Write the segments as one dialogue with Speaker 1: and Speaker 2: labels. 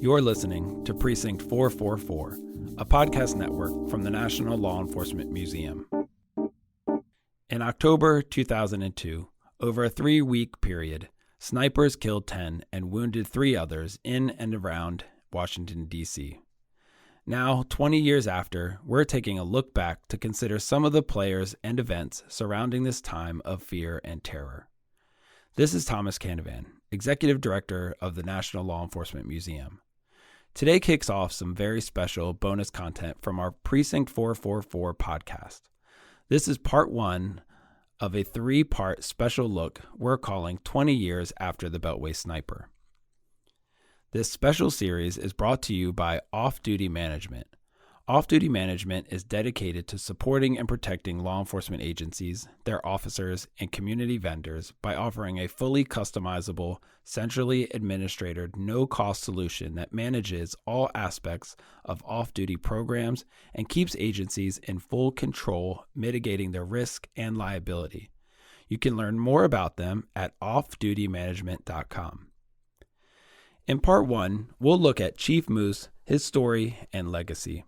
Speaker 1: You're listening to Precinct 444, a podcast network from the National Law Enforcement Museum. In October 2002, over a 3-week period, snipers killed 10 and wounded 3 others in and around Washington, D.C. Now, 20 years after, we're taking a look back to consider some of the players and events surrounding this time of fear and terror. This is Thomas Canavan, Executive Director of the National Law Enforcement Museum. Today kicks off some very special bonus content from our Precinct 444 podcast. This is part 1 of a 3-part special look we're calling 20 Years After the Beltway Sniper. This special series is brought to you by Off-Duty Management. Off-Duty Management is dedicated to supporting and protecting law enforcement agencies, their officers, and community vendors by offering a fully customizable, centrally administered, no-cost solution that manages all aspects of off-duty programs and keeps agencies in full control, mitigating their risk and liability. You can learn more about them at offdutymanagement.com. In part 1, we'll look at Chief Moose, his story, and legacy.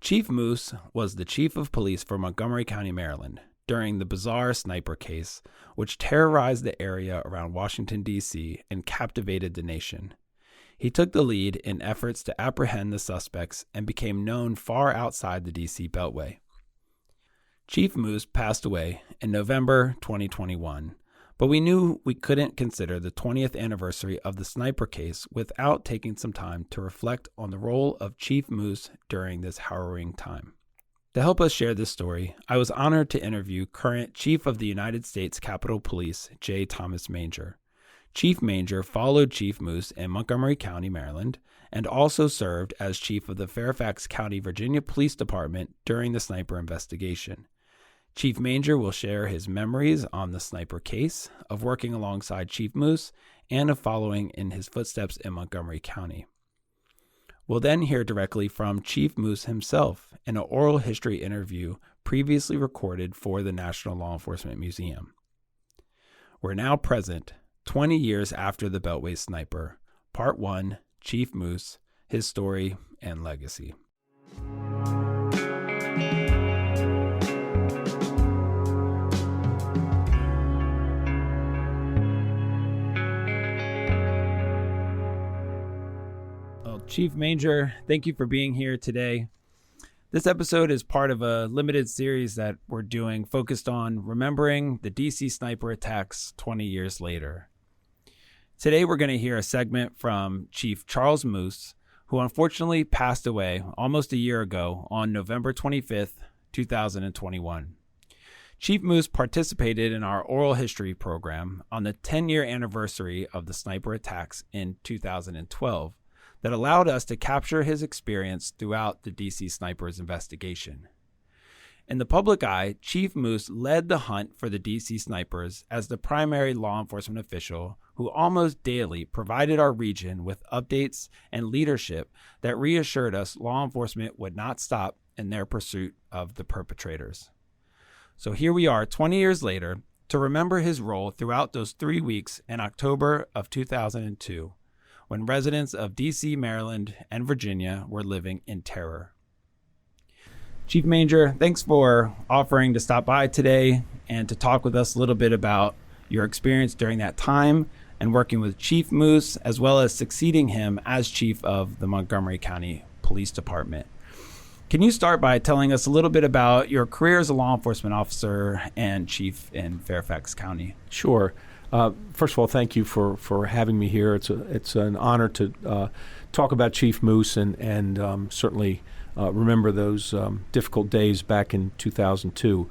Speaker 1: Chief Moose was the chief of police for Montgomery County, Maryland, during the bizarre sniper case, which terrorized the area around Washington, D.C., and captivated the nation. He took the lead in efforts to apprehend the suspects and became known far outside the D.C. Beltway. Chief Moose passed away in November 2021, but we knew we couldn't consider the 20th anniversary of the sniper case without taking some time to reflect on the role of Chief Moose during this harrowing time. To help us share this story, I was honored to interview current Chief of the United States Capitol Police, J. Thomas Manger. Chief Manger followed Chief Moose in Montgomery County, Maryland, and also served as Chief of the Fairfax County, Virginia Police Department during the sniper investigation. Chief Manger will share his memories on the sniper case, of working alongside Chief Moose, and of following in his footsteps in Montgomery County. We'll then hear directly from Chief Moose himself in an oral history interview previously recorded for the National Law Enforcement Museum. We're now present, 20 years after the Beltway Sniper, Part 1, Chief Moose, his story and legacy. Chief Manger, thank you for being here today. This episode is part of a limited series that we're doing focused on remembering the DC sniper attacks 20 years later. Today we're going to hear a segment from Chief Charles Moose, who unfortunately passed away almost a year ago on November 25th, 2021. Chief Moose participated in our oral history program on the 10-year anniversary of the sniper attacks in 2012. That allowed us to capture his experience throughout the DC Snipers investigation. In the public eye, Chief Moose led the hunt for the DC Snipers as the primary law enforcement official who almost daily provided our region with updates and leadership that reassured us law enforcement would not stop in their pursuit of the perpetrators. So here we are 20 years later to remember his role throughout those 3 weeks in October of 2002. When residents of D.C., Maryland, and Virginia were living in terror. Chief Manger, thanks for offering to stop by today and to talk with us a little bit about your experience during that time and working with Chief Moose, as well as succeeding him as Chief of the Montgomery County Police Department. Can you start by telling us a little bit about your career as a law enforcement officer and chief in Fairfax County?
Speaker 2: Sure. First of all, thank you for having me here. It's an honor to talk about Chief Moose and certainly remember those difficult days back in 2002.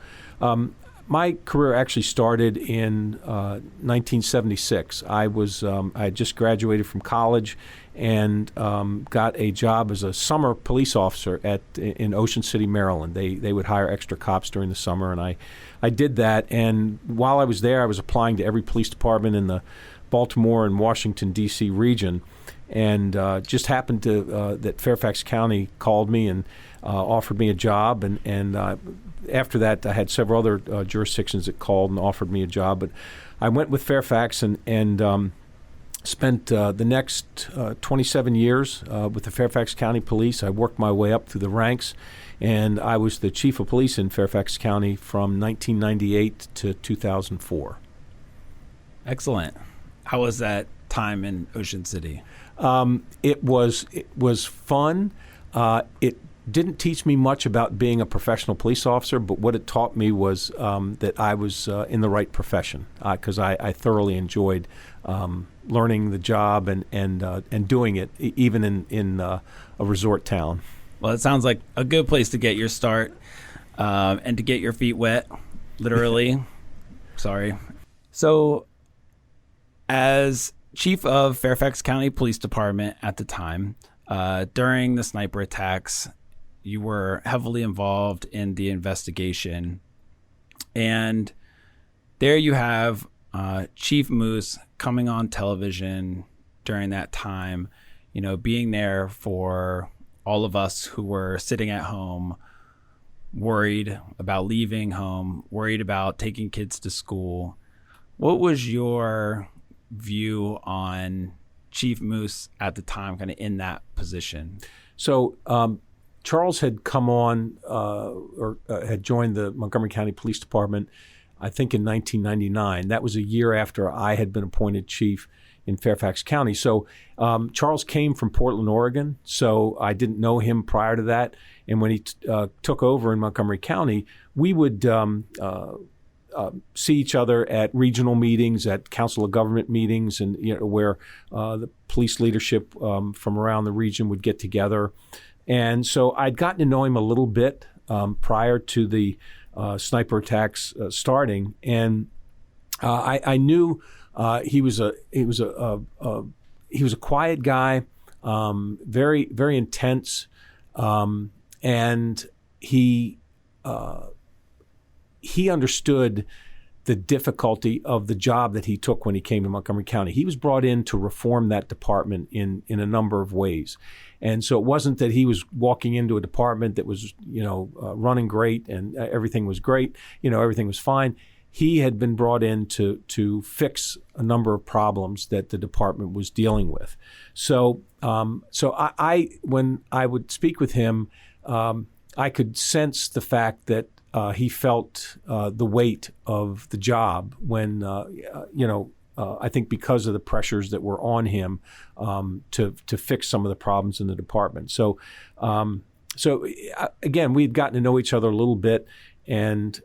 Speaker 2: My career actually started in 1976. I had just graduated from college and got a job as a summer police officer in Ocean City, Maryland. They would hire extra cops during the summer, and I did that. And while I was there, I was applying to every police department in the Baltimore and Washington, D.C. region, and just happened to that Fairfax County called me and offered me a job, and after that I had several other jurisdictions that called and offered me a job, but I went with Fairfax and spent the next 27 years with the Fairfax County Police. I worked my way up through the ranks, and I was the chief of police in Fairfax County from 1998 to 2004.
Speaker 1: Excellent. How was that time in Ocean City?
Speaker 2: It was fun. It didn't teach me much about being a professional police officer, but what it taught me was that I was in the right profession, because I thoroughly enjoyed learning the job and doing it, even in a resort town.
Speaker 1: Well, it sounds like a good place to get your start and to get your feet wet, literally. Sorry. So, as chief of Fairfax County Police Department at the time, during the sniper attacks, you were heavily involved in the investigation. And there you have Chief Moose coming on television during that time, being there for all of us who were sitting at home, worried about leaving home, worried about taking kids to school. What was your view on Chief Moose at the time, kind of in that position?
Speaker 2: So Charles had come on had joined the Montgomery County Police Department, I think in 1999. That was a year after I had been appointed chief in Fairfax County. So Charles came from Portland, Oregon, so I didn't know him prior to that. And when he took over in Montgomery County, we would see each other at regional meetings, at council of government meetings, and where the police leadership from around the region would get together. And so I'd gotten to know him a little bit prior to the sniper attacks starting, and I knew he was a quiet guy, very very intense, and he understood the difficulty of the job that he took when he came to Montgomery County. He was brought in to reform that department in a number of ways. And so it wasn't that he was walking into a department that was, running great and everything was great, everything was fine. He had been brought in to fix a number of problems that the department was dealing with. So I when I would speak with him, I could sense the fact that he felt the weight of the job when, I think because of the pressures that were on him to fix some of the problems in the department. So again, we had gotten to know each other a little bit, and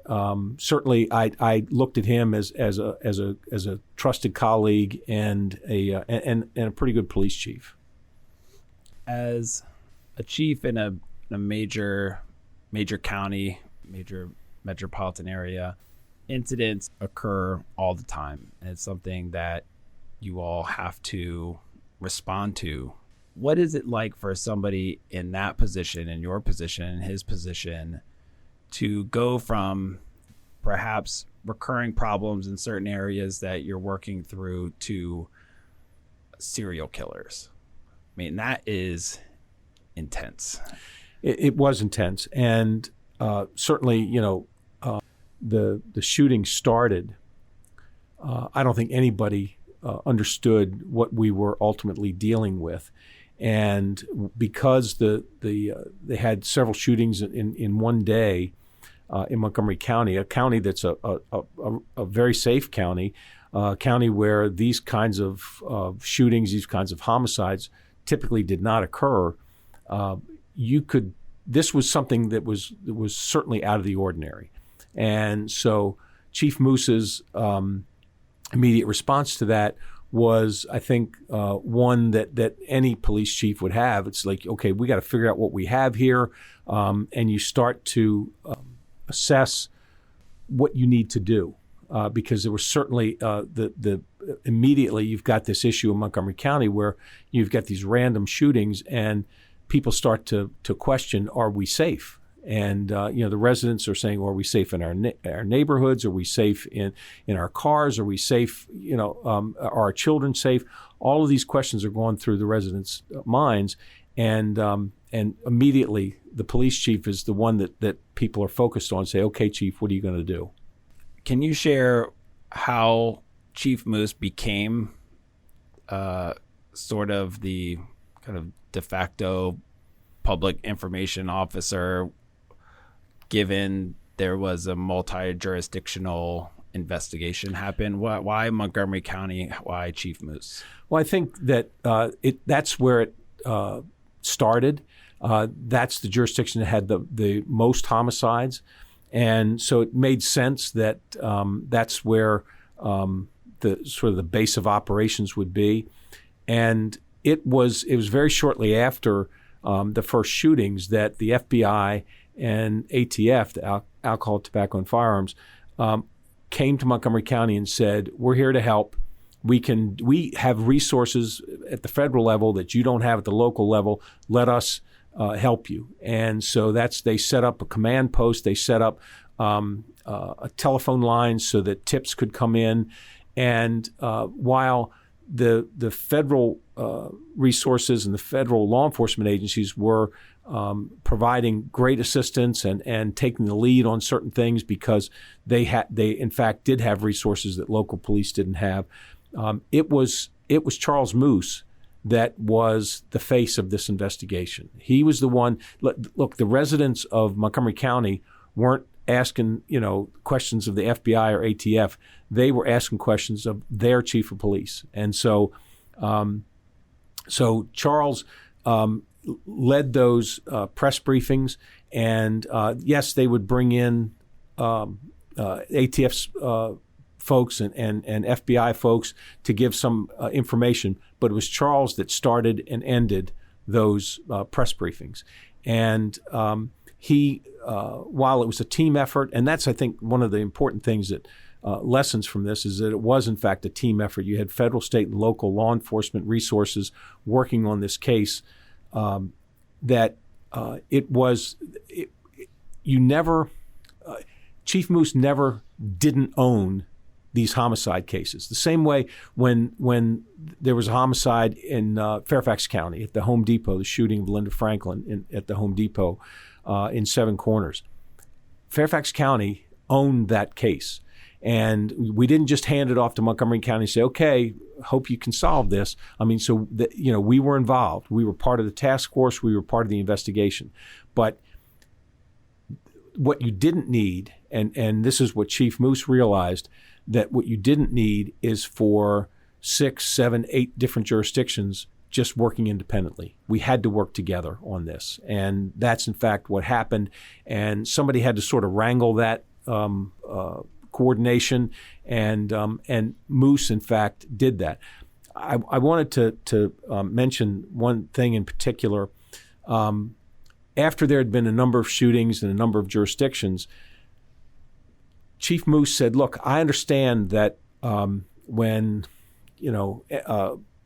Speaker 2: certainly I looked at him as a trusted colleague and a pretty good police chief.
Speaker 1: As a chief in a major county, major metropolitan area, incidents occur all the time, and it's something that you all have to respond to. What is it like for somebody in that position, in your position, in his position, to go from perhaps recurring problems in certain areas that you're working through to serial killers? I mean, that is intense.
Speaker 2: It was intense, and certainly, the shooting started. I don't think anybody understood what we were ultimately dealing with, and because they had several shootings in one day in Montgomery County, a county that's a very safe county, a county where these kinds of shootings, these kinds of homicides typically did not occur. This was something that was certainly out of the ordinary. And so Chief Moose's immediate response to that was, I think, one that any police chief would have. It's like, okay, we got to figure out what we have here, and you start to assess what you need to do, because there was certainly immediately you've got this issue in Montgomery County where you've got these random shootings, and people start to question, are we safe? And the residents are saying, well, are we safe in our neighborhoods? Are we safe in our cars? Are we safe? Are our children safe? All of these questions are going through the residents' minds, and immediately the police chief is the one that people are focused on. Say, okay, chief, what are you going to do?
Speaker 1: Can you share how Chief Moose became sort of the kind of de facto public information officer, given there was a multi-jurisdictional investigation happen? Why Montgomery County? Why Chief Moose?
Speaker 2: Well, I think that that's where it started. That's the jurisdiction that had the most homicides. And so it made sense that that's where the sort of the base of operations would be. And it was very shortly after the first shootings that the FBI and ATF, the Alcohol, Tobacco, and Firearms, came to Montgomery County and said, "We're here to help. We have resources at the federal level that you don't have at the local level. Let us help you." And so they set up a command post. They set up a telephone line so that tips could come in. And while the federal resources and the federal law enforcement agencies were providing great assistance and taking the lead on certain things because they in fact did have resources that local police didn't have, it was Charles Moose that was the face of this investigation. He was the one. Look, the residents of Montgomery County weren't asking, questions of the FBI or ATF. They were asking questions of their chief of police. And so Charles led those press briefings. And yes, they would bring in ATF's folks and FBI folks to give some information. But it was Charles that started and ended those press briefings. And he, while it was a team effort, and that's, I think, one of the important things that lessons from this is that it was, in fact, a team effort. You had federal, state, and local law enforcement resources working on this case. Chief Moose never didn't own these homicide cases. The same way when there was a homicide in Fairfax County at the Home Depot, the shooting of Linda Franklin at the Home Depot in Seven Corners. Fairfax County owned that case. And we didn't just hand it off to Montgomery County and say, okay, hope you can solve this. I mean, we were involved. We were part of the task force. We were part of the investigation. But what you didn't need, and this is what Chief Moose realized, that what you didn't need is for 6, 7, 8 different jurisdictions just working independently. We had to work together on this. And that's, in fact, what happened. And somebody had to sort of wrangle that coordination, and Moose, in fact, did that. I wanted to mention one thing in particular. After there had been a number of shootings in a number of jurisdictions, Chief Moose said, "Look, I understand that when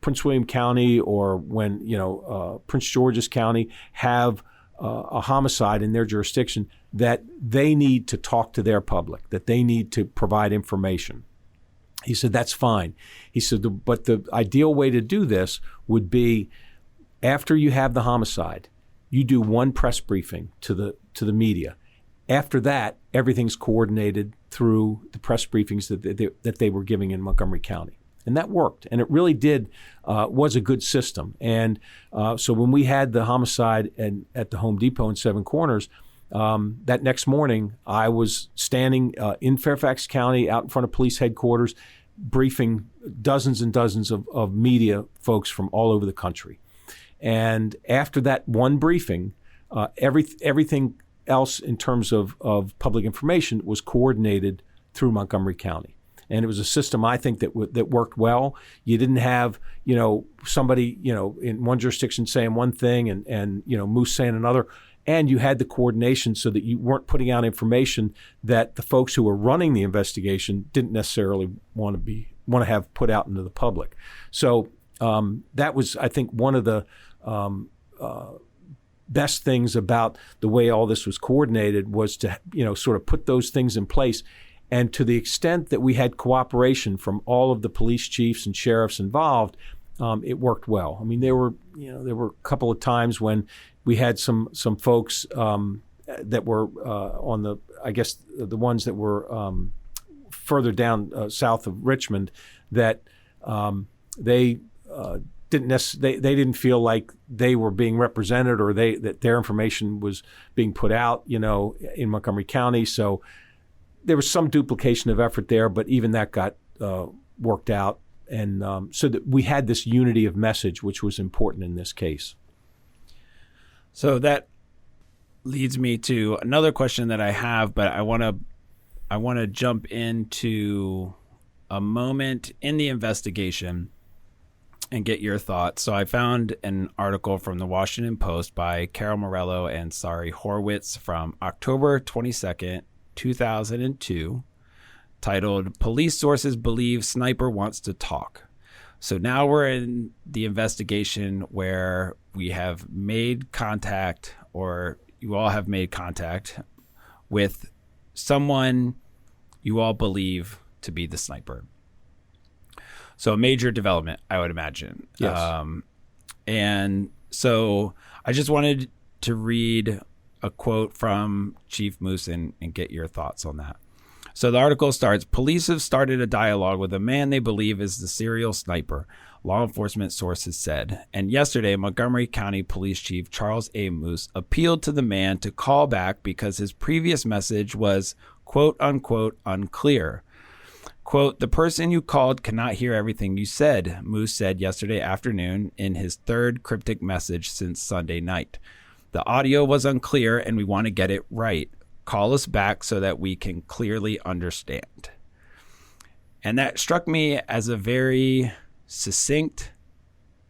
Speaker 2: Prince William County or when Prince George's County have a homicide in their jurisdiction, that they need to talk to their public, that they need to provide information." He said, "That's fine." He said, "But the ideal way to do this would be after you have the homicide, you do one press briefing to the media. After that, everything's coordinated through the press briefings that they were giving in Montgomery County." And that worked. And it really was a good system. And so when we had the homicide at the Home Depot in Seven Corners, that next morning, I was standing in Fairfax County out in front of police headquarters, briefing dozens and dozens of media folks from all over the country. And after that one briefing, everything else in terms of public information was coordinated through Montgomery County. And it was a system, I think, that worked well. You didn't have, somebody, in one jurisdiction saying one thing and Moose saying another. And you had the coordination so that you weren't putting out information that the folks who were running the investigation didn't necessarily want to have put out into the public. So that was, I think, one of the best things about the way all this was coordinated was to, sort of put those things in place. And to the extent that we had cooperation from all of the police chiefs and sheriffs involved, it worked well. I mean, there were a couple of times when we had some folks that were on the ones that were further down south of Richmond that they they didn't feel like they were being represented or that their information was being put out, in Montgomery County. So there was some duplication of effort there, but even that got worked out. And so that we had this unity of message, which was important in this case.
Speaker 1: So that leads me to another question that I have, but I want to jump into a moment in the investigation and get your thoughts. So I found an article from the Washington Post by Carol Morello and Sari Horwitz from October 22nd, 2002, titled "Police Sources Believe Sniper Wants to Talk." So now we're in the investigation where we have made contact, or you all have made contact with someone you all believe to be the sniper. So a major development, I would imagine.
Speaker 2: Yes.
Speaker 1: And so I just wanted to read a quote from Chief Moose and get your thoughts on that. So the article starts, "Police have started a dialogue with a man they believe is the serial sniper," law enforcement sources said. And yesterday, Montgomery County Police Chief Charles A. Moose appealed to the man to call back because his previous message was, quote unquote, unclear. Quote, "The person you called cannot hear everything you said," Moose said yesterday afternoon in his third cryptic message since Sunday night. "The audio was unclear and we want to get it right. Call us back so that we can clearly understand." And that struck me as a very succinct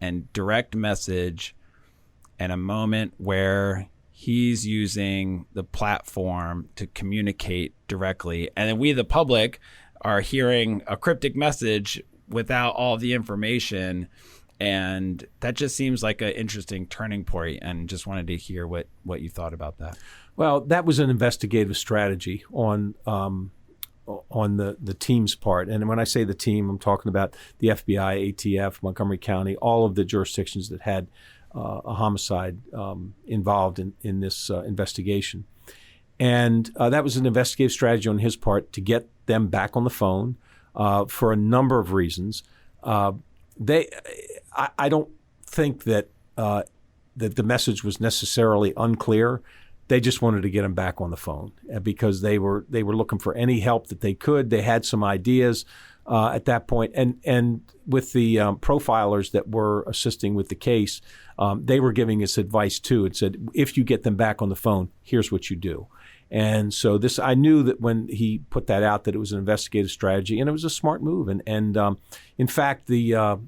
Speaker 1: and direct message, and a moment where he's using the platform to communicate directly. And then we, the public, are hearing a cryptic message without all the information. And that just seems like an interesting turning point, and just wanted to hear what you thought about that.
Speaker 2: Well, that was an investigative strategy on the team's part. And when I say the team, I'm talking about the FBI, ATF, Montgomery County, all of the jurisdictions that had a homicide involved in this investigation. And that was an investigative strategy on his part to get them back on the phone for a number of reasons. I don't think that the message was necessarily unclear. They just wanted to get him back on the phone because they were looking for any help that they could. They had some ideas at that point, and with the profilers that were assisting with the case, they were giving us advice too. It said, if you get them back on the phone, here's what you do. And so I knew that when he put that out, that it was an investigative strategy, and it was a smart move. And in fact, there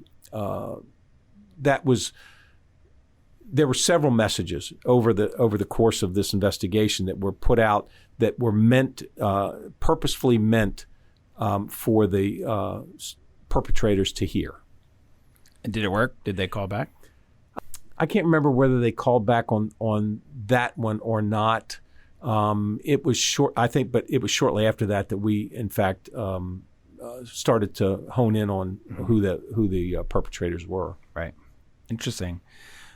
Speaker 2: were several messages over the course of this investigation that were put out that were purposefully meant for the perpetrators to hear.
Speaker 1: And did it work? Did they call back?
Speaker 2: I can't remember whether they called back on that one or not. It was short, I think, but it was shortly after that we, in fact, started to hone in on who the perpetrators were.
Speaker 1: Right. Interesting.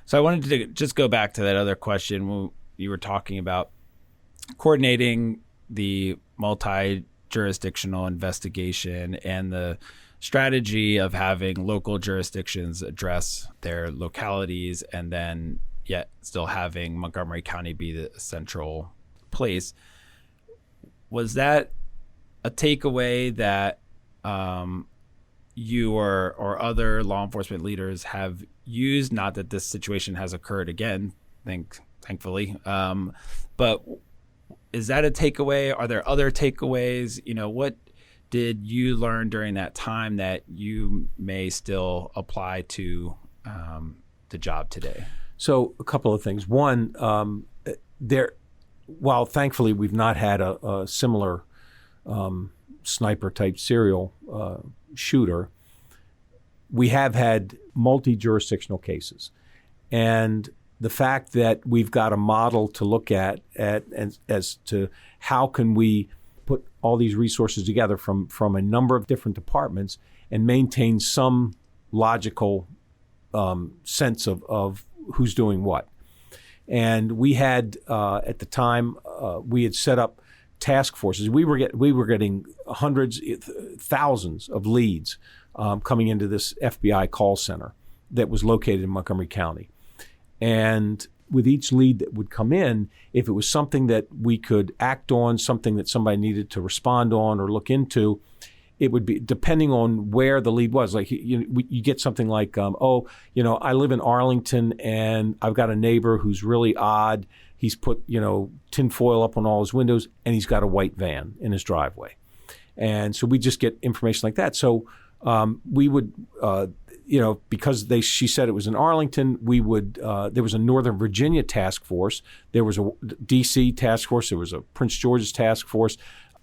Speaker 1: So I wanted to just go back to that other question when you were talking about coordinating the multi-jurisdictional investigation and the strategy of having local jurisdictions address their localities, and then yet still having Montgomery County be the central place. Was that a takeaway that you or other law enforcement leaders have used? Not that this situation has occurred again, thankfully, but is that a takeaway? Are there other takeaways? What did you learn during that time that you may still apply to the job today? So
Speaker 2: a couple of things. One, while thankfully we've not had a similar sniper-type serial shooter, we have had multi-jurisdictional cases. And the fact that we've got a model to look at as to how can we put all these resources together from a number of different departments and maintain some logical sense of who's doing what. And we had at the time we had set up task forces. We were getting hundreds, thousands of leads coming into this FBI call center, that was located in Montgomery County. And with each lead that would come in, if it was something that we could act on, something that somebody needed to respond on or look into, it would be depending on where the lead was. Like you get something like, I live in Arlington and I've got a neighbor who's really odd. He's put, tinfoil up on all his windows and he's got a white van in his driveway. And so we just get information like that. So we would, because she said it was in Arlington, we would, there was a Northern Virginia task force. There was a D.C. task force. There was a Prince George's task force.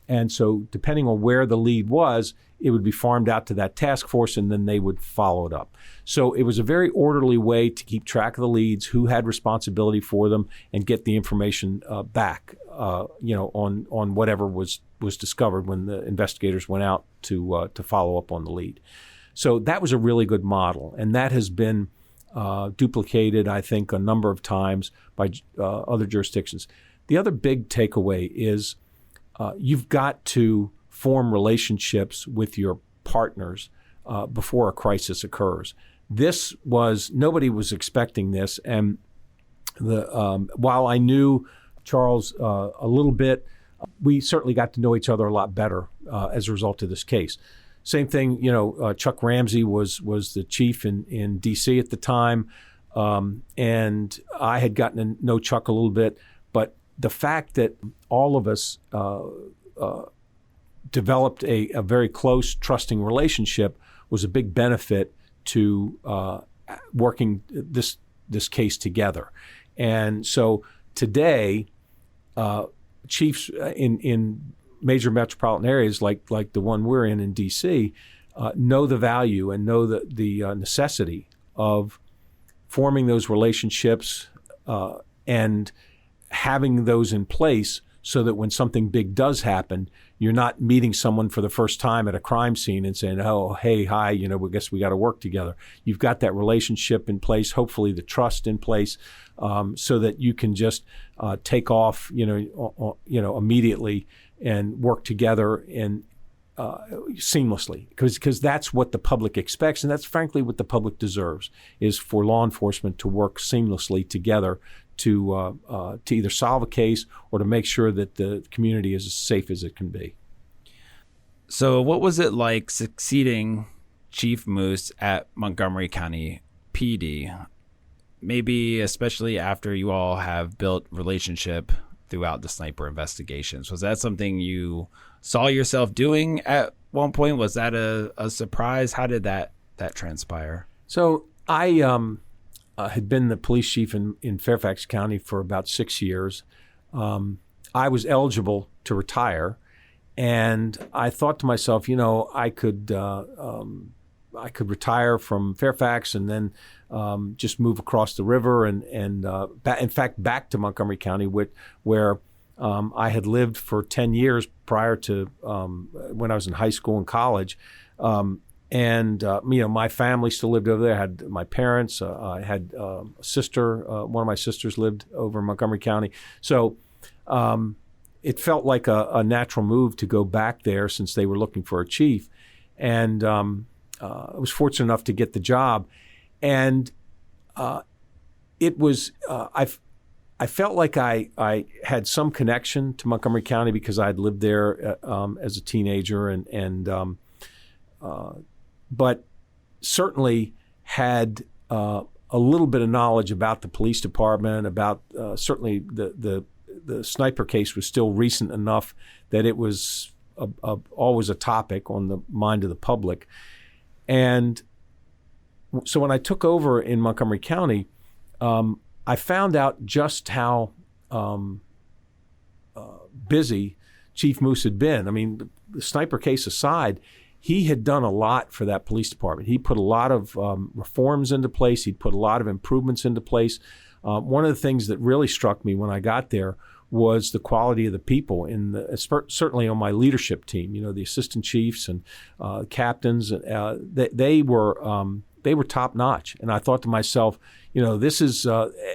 Speaker 2: And so depending on where the lead was, it would be farmed out to that task force, and then they would follow it up. So it was a very orderly way to keep track of the leads, who had responsibility for them, and get the information back, on whatever was discovered when the investigators went out to follow up on the lead. So that was a really good model, and that has been duplicated, I think, a number of times by other jurisdictions. The other big takeaway is you've got to form relationships with your partners before a crisis occurs. Nobody was expecting this, and while I knew Charles a little bit, we certainly got to know each other a lot better as a result of this case. Same thing, Chuck Ramsey was the chief in D.C. at the time, and I had gotten to know Chuck a little bit, but the fact that all of us developed a very close, trusting relationship was a big benefit to working this case together. And so today, chiefs in major metropolitan areas like the one we're in D.C., know the value and know the necessity of forming those relationships and having those in place so that when something big does happen, you're not meeting someone for the first time at a crime scene and saying, oh, hey, hi, we guess we got to work together. You've got that relationship in place, hopefully the trust in place, so that you can just take off, immediately and work together and seamlessly, because that's what the public expects, and that's frankly what the public deserves, is for law enforcement to work seamlessly together to either solve a case or to make sure that the community is as safe as it can be.
Speaker 1: So what was it like succeeding Chief Moose at Montgomery County PD? Maybe especially after you all have built relationship throughout the sniper investigations. Was that something you saw yourself doing at one point? Was that a surprise? How did that transpire?
Speaker 2: So I had been the police chief in Fairfax County for about 6 years. I was eligible to retire, and I thought to myself, I could retire from Fairfax and then just move across the river and in fact back to Montgomery County, where I had lived for 10 years prior to when I was in high school and college. My family still lived over there. I had my parents. I had a sister. One of my sisters lived over in Montgomery County. So it felt like a natural move to go back there since they were looking for a chief. And I was fortunate enough to get the job. And it was I felt like I had some connection to Montgomery County because I had lived there as a teenager but certainly had a little bit of knowledge about the police department, about certainly the sniper case was still recent enough that it was always a topic on the mind of the public. And so when I took over in Montgomery County, I found out just how busy Chief Moose had been. I mean, the sniper case aside, he had done a lot for that police department. He put a lot of reforms into place. He'd put a lot of improvements into place. One of the things that really struck me when I got there was the quality of the people certainly on my leadership team. The assistant chiefs and captains. They were top notch. And I thought to myself, this is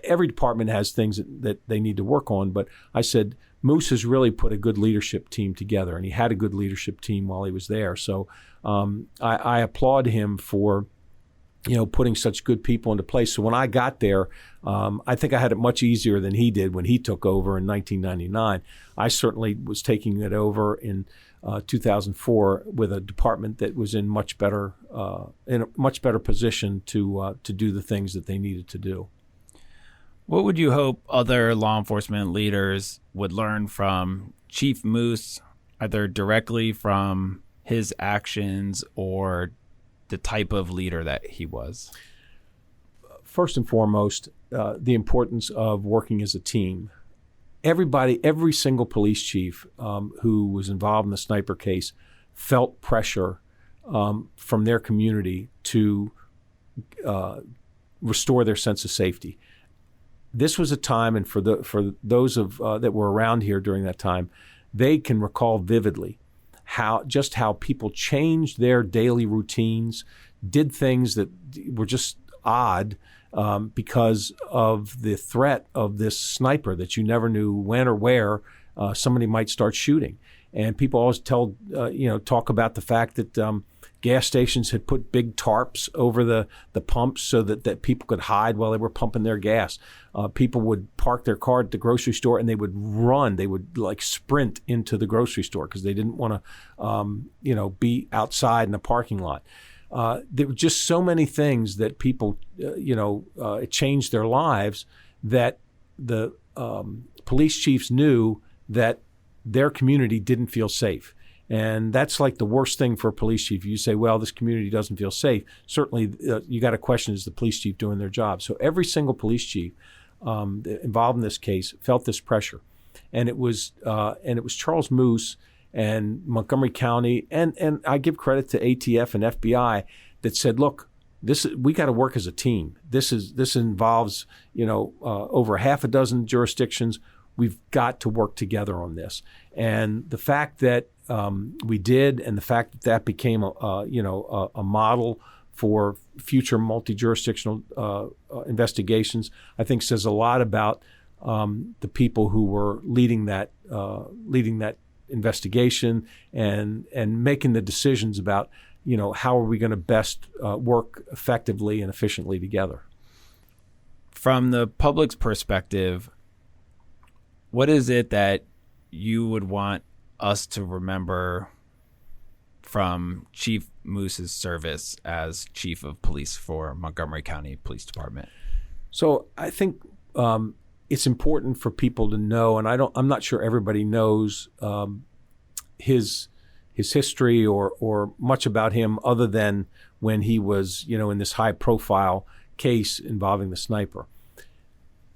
Speaker 2: every department has things that they need to work on. But I said, Moose has really put a good leadership team together, and he had a good leadership team while he was there. So I applaud him for putting such good people into place. So when I got there, I think I had it much easier than he did when he took over in 1999. I certainly was taking it over in 2004 with a department that was in a much better position to do the things that they needed to do.
Speaker 1: What would you hope other law enforcement leaders would learn from Chief Moose, either directly from his actions or the type of leader that he was?
Speaker 2: First and foremost, the importance of working as a team. Every single police chief who was involved in the sniper case felt pressure from their community to restore their sense of safety. This was a time, and for those that were around here during that time, they can recall vividly how people changed their daily routines, did things that were just odd because of the threat of this sniper that you never knew when or where somebody might start shooting. And people always talk about the fact that gas stations had put big tarps over the pumps so that people could hide while they were pumping their gas. People would park their car at the grocery store and they would run. They would sprint into the grocery store because they didn't want to, be outside in a parking lot. There were just so many things that people, it changed their lives, that the police chiefs knew that their community didn't feel safe. And that's like the worst thing for a police chief. You say, well, this community doesn't feel safe. Certainly, you got to question, is the police chief doing their job? So every single police chief involved in this case felt this pressure. And it was Charles Moose and Montgomery County, and I give credit to ATF and FBI that said, look, we got to work as a team. This involves over half a dozen jurisdictions. We've got to work together on this. And the fact that we did, and the fact that became a model for future multi-jurisdictional investigations, I think says a lot about the people who were leading that investigation and making the decisions about how are we going to best work effectively and efficiently together.
Speaker 1: From the public's perspective, what is it that you would want us to remember from Chief Moose's service as Chief of Police for Montgomery County Police Department?
Speaker 2: So I think it's important for people to know, and I'm not sure everybody knows his history or much about him other than when he was in this high-profile case involving the sniper.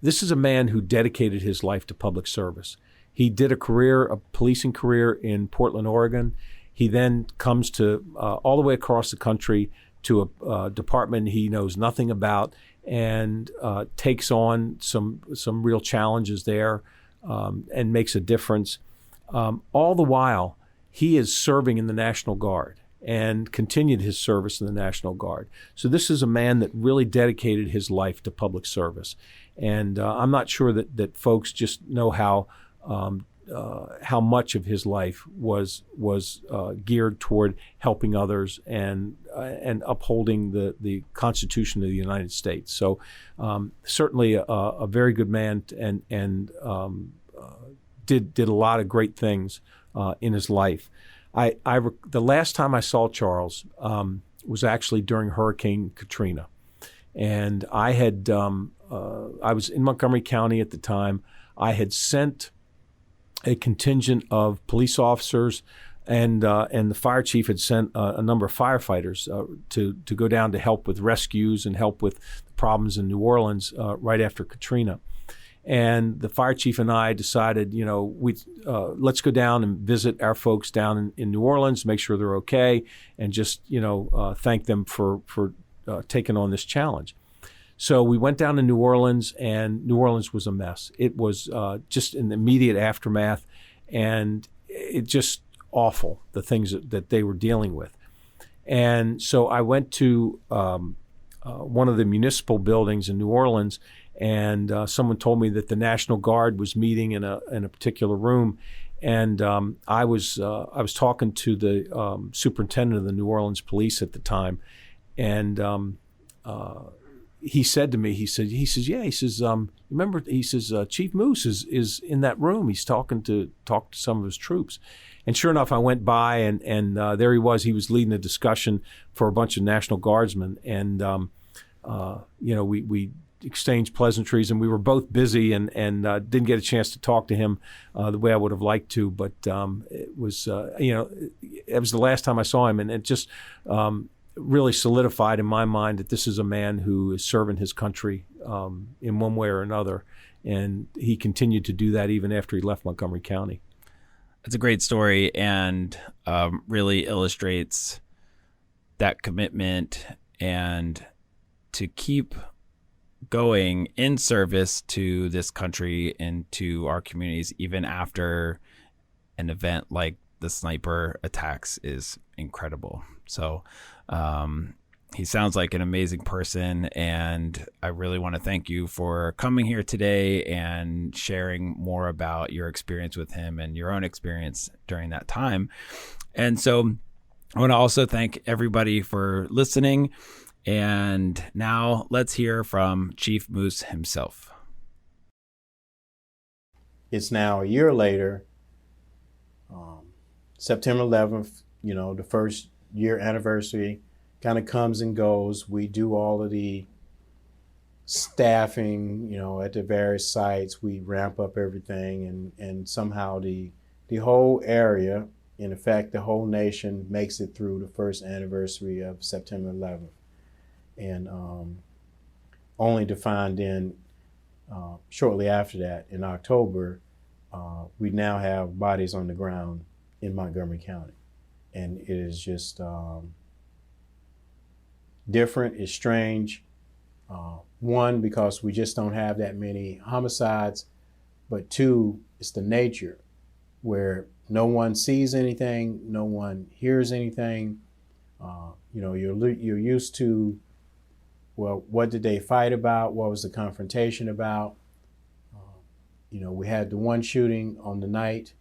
Speaker 2: This is a man who dedicated his life to public service. He did a policing career in Portland, Oregon. He then comes to all the way across the country to a department he knows nothing about and takes on some real challenges there and makes a difference. All the while, he is serving in the National Guard and continued his service in the National Guard. So this is a man that really dedicated his life to public service. And I'm not sure that folks just know how much of his life was geared toward helping others and upholding the Constitution of the United States. So certainly a very good man and did a lot of great things in his life. The last time I saw Charles was actually during Hurricane Katrina, and I was in Montgomery County at the time. I had sent a contingent of police officers, and the fire chief had sent a number of firefighters to go down to help with rescues and help with the problems in New Orleans right after Katrina. And the fire chief and I decided, let's go down and visit our folks down in New Orleans, make sure they're okay, and just thank them for taking on this challenge. So we went down to New Orleans, and New Orleans was a mess. It was just an immediate aftermath, and it just awful, the things that they were dealing with. And so I went to one of the municipal buildings in New Orleans, and someone told me that the National Guard was meeting in a particular room, and I was talking to the superintendent of the New Orleans police at the time, and he said to me, he says, yeah, he says, remember, he says, Chief Moose is in that room. He's talk to some of his troops. And sure enough, I went by and there he was. He was leading a discussion for a bunch of National Guardsmen. And, we exchanged pleasantries, and we were both busy and didn't get a chance to talk to him the way I would have liked to. But it was, it was the last time I saw him, and it just really solidified in my mind that this is a man who is serving his country in one way or another. And he continued to do that even after he left Montgomery County.
Speaker 1: It's a great story, and really illustrates that commitment and to keep going in service to this country and to our communities, even after an event like the sniper attacks, is incredible. So he sounds like an amazing person, and I really want to thank you for coming here today and sharing more about your experience with him and your own experience during that time. And so I want to also thank everybody for listening. And now let's hear from Chief Moose himself.
Speaker 3: It's now a year later, September 11th, the first year anniversary kind of comes and goes. We do all of the staffing, at the various sites. We ramp up everything, and somehow the whole area, in effect, the whole nation makes it through the first anniversary of September 11th. And only to find then, shortly after that, in October, we now have bodies on the ground in Montgomery County. And it is just different, it's strange. One, because we just don't have that many homicides, but two, it's the nature where no one sees anything, no one hears anything. You're used to, well, what did they fight about? What was the confrontation about? We had the one shooting on the night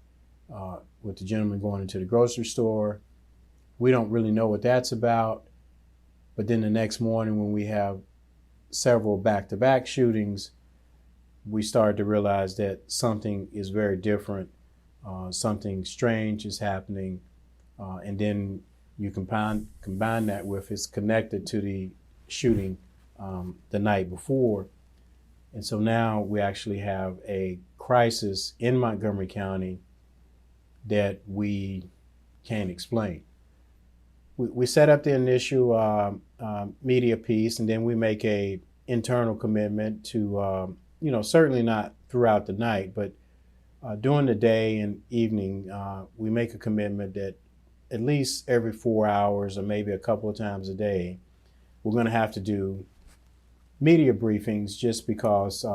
Speaker 3: with the gentleman going into the grocery store. We don't really know what that's about. But then the next morning, when we have several back-to-back shootings, we started to realize that something is very different. Something strange is happening. And then you combine that with it's connected to the shooting the night before. And so now we actually have a crisis in Montgomery County that we can't explain. We set up the initial media piece, and then we make a internal commitment to, certainly not throughout the night, but during the day and evening, we make a commitment that at least every 4 hours or maybe a couple of times a day, we're going to have to do media briefings just because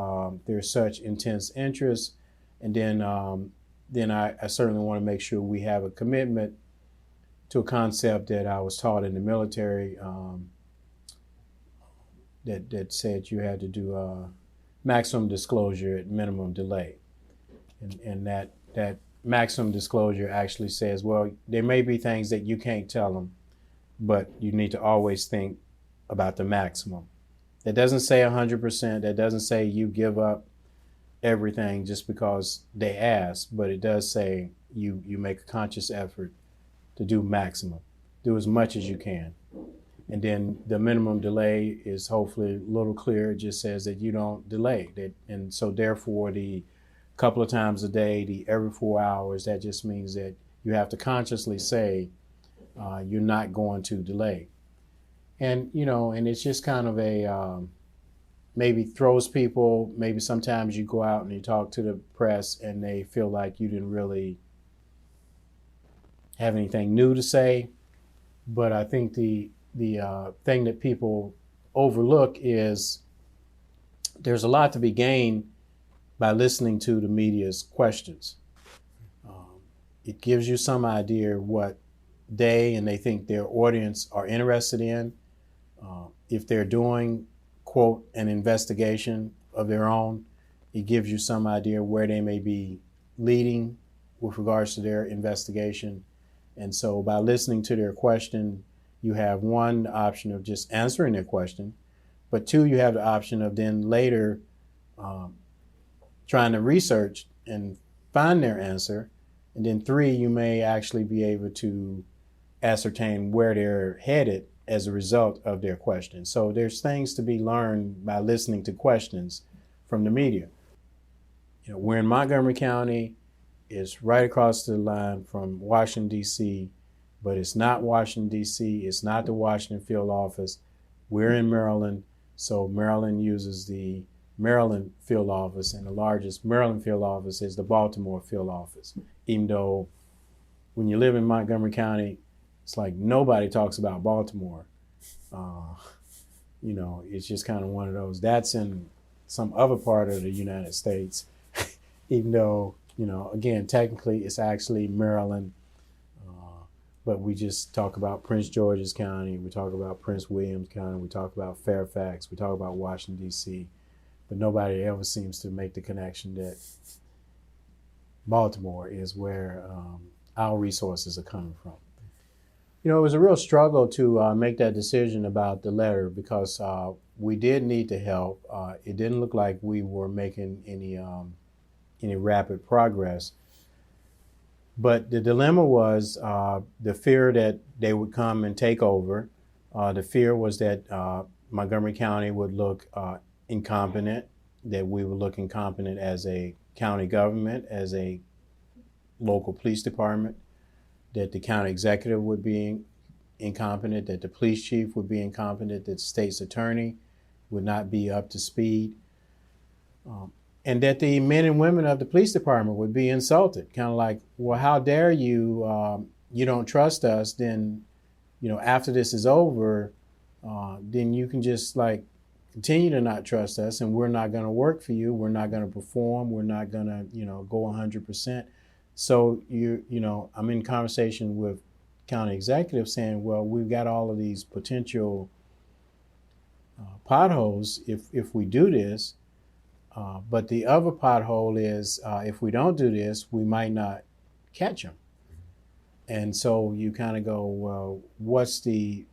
Speaker 3: there's such intense interest. And then I certainly want to make sure we have a commitment to a concept that I was taught in the military that said you had to do maximum disclosure at minimum delay. And that maximum disclosure actually says, well, there may be things that you can't tell them, but you need to always think about the maximum. That doesn't say 100%. That doesn't say you give up everything just because they ask, but it does say you make a conscious effort to do maximum, do as much as you can. And then the minimum delay is hopefully a little clearer. It just says that you don't delay. And so therefore the couple of times a day, the every 4 hours, that just means that you have to consciously say you're not going to delay. And, and it's just kind of a, maybe throws people, maybe sometimes you go out and you talk to the press and they feel like you didn't really have anything new to say. But I think the thing that people overlook is there's a lot to be gained by listening to the media's questions. It gives you some idea what they think their audience are interested in. If they're doing, quote, an investigation of their own, it gives you some idea where they may be leading with regards to their investigation. And so by listening to their question, you have one option of just answering their question, But two, you have the option of then later trying to research and find their answer. And then three, you may actually be able to ascertain where they're headed as a result of their questions. So there's things to be learned by listening to questions from the media. We're in Montgomery County. It's right across the line from Washington, D.C., but it's not Washington, D.C. It's not the Washington field office. We're in Maryland, so Maryland uses the Maryland field office, and the largest Maryland field office is the Baltimore field office. Even though when you live in Montgomery County, it's like nobody talks about Baltimore. It's just kind of one of those. That's in some other part of the United States, even though, again, technically it's actually Maryland. But we just talk about Prince George's County, we talk about Prince Williams County, we talk about Fairfax, we talk about Washington, D.C., but nobody ever seems to make the connection that Baltimore is where our resources are coming from. It was a real struggle to make that decision about the letter because we did need the help. It didn't look like we were making any rapid progress. But the dilemma was the fear that they would come and take over. The fear was that Montgomery County would look incompetent, that we would look incompetent as a county government, as a local police department, that the county executive would be incompetent, that the police chief would be incompetent, that the state's attorney would not be up to speed. And that the men and women of the police department would be insulted, kind of like, well, how dare you, you don't trust us, then, after this is over, then you can just continue to not trust us and we're not gonna work for you, we're not gonna perform, we're not gonna, go 100%. So I'm in conversation with county executives saying, well, we've got all of these potential potholes if we do this. But the other pothole is if we don't do this, we might not catch them. And so you kind of go, well, what's the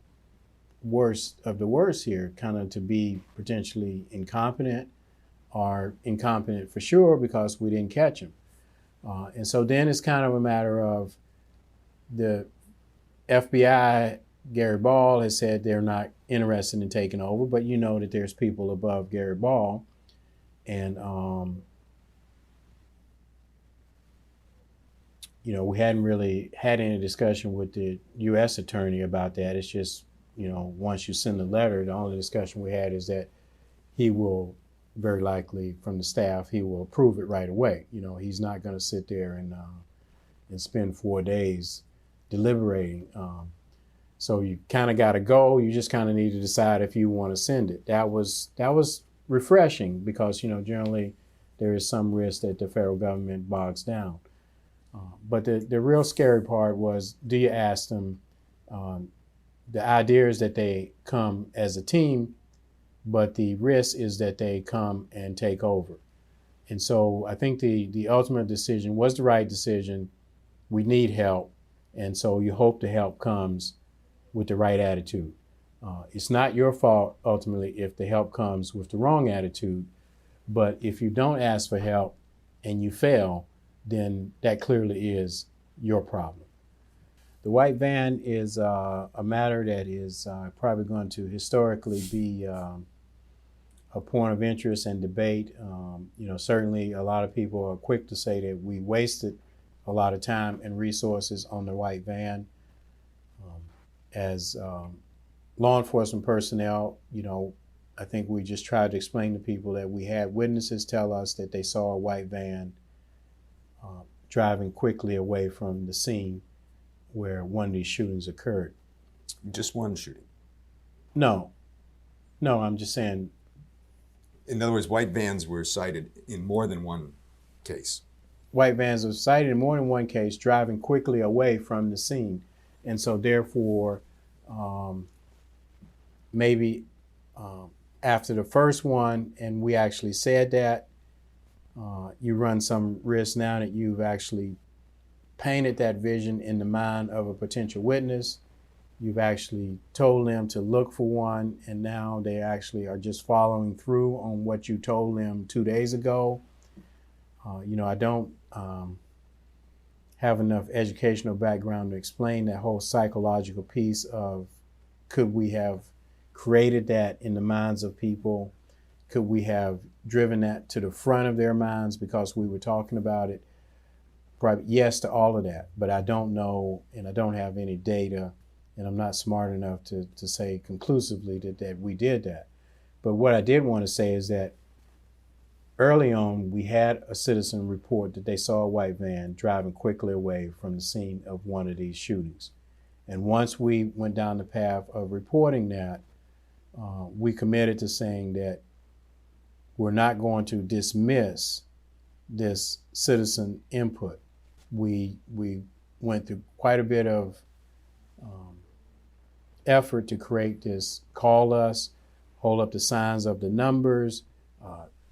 Speaker 3: worst of the worst here? Kind of to be potentially incompetent or incompetent for sure because we didn't catch them. And so then it's kind of a matter of the FBI, Gary Ball has said they're not interested in taking over, but that there's people above Gary Ball. And, we hadn't really had any discussion with the U.S. attorney about that. It's just, once you send the letter, the only discussion we had is that he will very likely from the staff, he will approve it right away. He's not going to sit there and spend 4 days deliberating. So you kind of got to go. You just kind of need to decide if you want to send it. That was refreshing because, generally there is some risk that the federal government bogs down. But the real scary part was, do you ask them? The idea is that they come as a team, but the risk is that they come and take over. And so I think the ultimate decision was the right decision. We need help. And so you hope the help comes with the right attitude. It's not your fault, ultimately, if the help comes with the wrong attitude. But if you don't ask for help and you fail, then that clearly is your problem. The white van is a matter that is probably going to historically be a point of interest and debate. Certainly a lot of people are quick to say that we wasted a lot of time and resources on the white van. As law enforcement personnel, I think we just tried to explain to people that we had witnesses tell us that they saw a white van driving quickly away from the scene where one of these shootings occurred.
Speaker 4: Just one shooting?
Speaker 3: No, I'm just saying.
Speaker 4: In other words, white vans were cited in more than one case.
Speaker 3: White vans were cited in more than one case driving quickly away from the scene. And so therefore, maybe after the first one, and we actually said that, you run some risk now that you've actually painted that vision in the mind of a potential witness, You've actually told them to look for one, and now they actually are just following through on what you told them 2 days ago. I don't have enough educational background to explain that whole psychological piece of, could we have created that in the minds of people? Could we have driven that to the front of their minds because we were talking about it? Probably yes to all of that, but I don't know, and I don't have any data, and I'm not smart enough to say conclusively that we did that. But what I did want to say is that early on, we had a citizen report that they saw a white van driving quickly away from the scene of one of these shootings. And once we went down the path of reporting that, we committed to saying that we're not going to dismiss this citizen input. We went through quite a bit of effort to create this call us, hold up the signs of the numbers,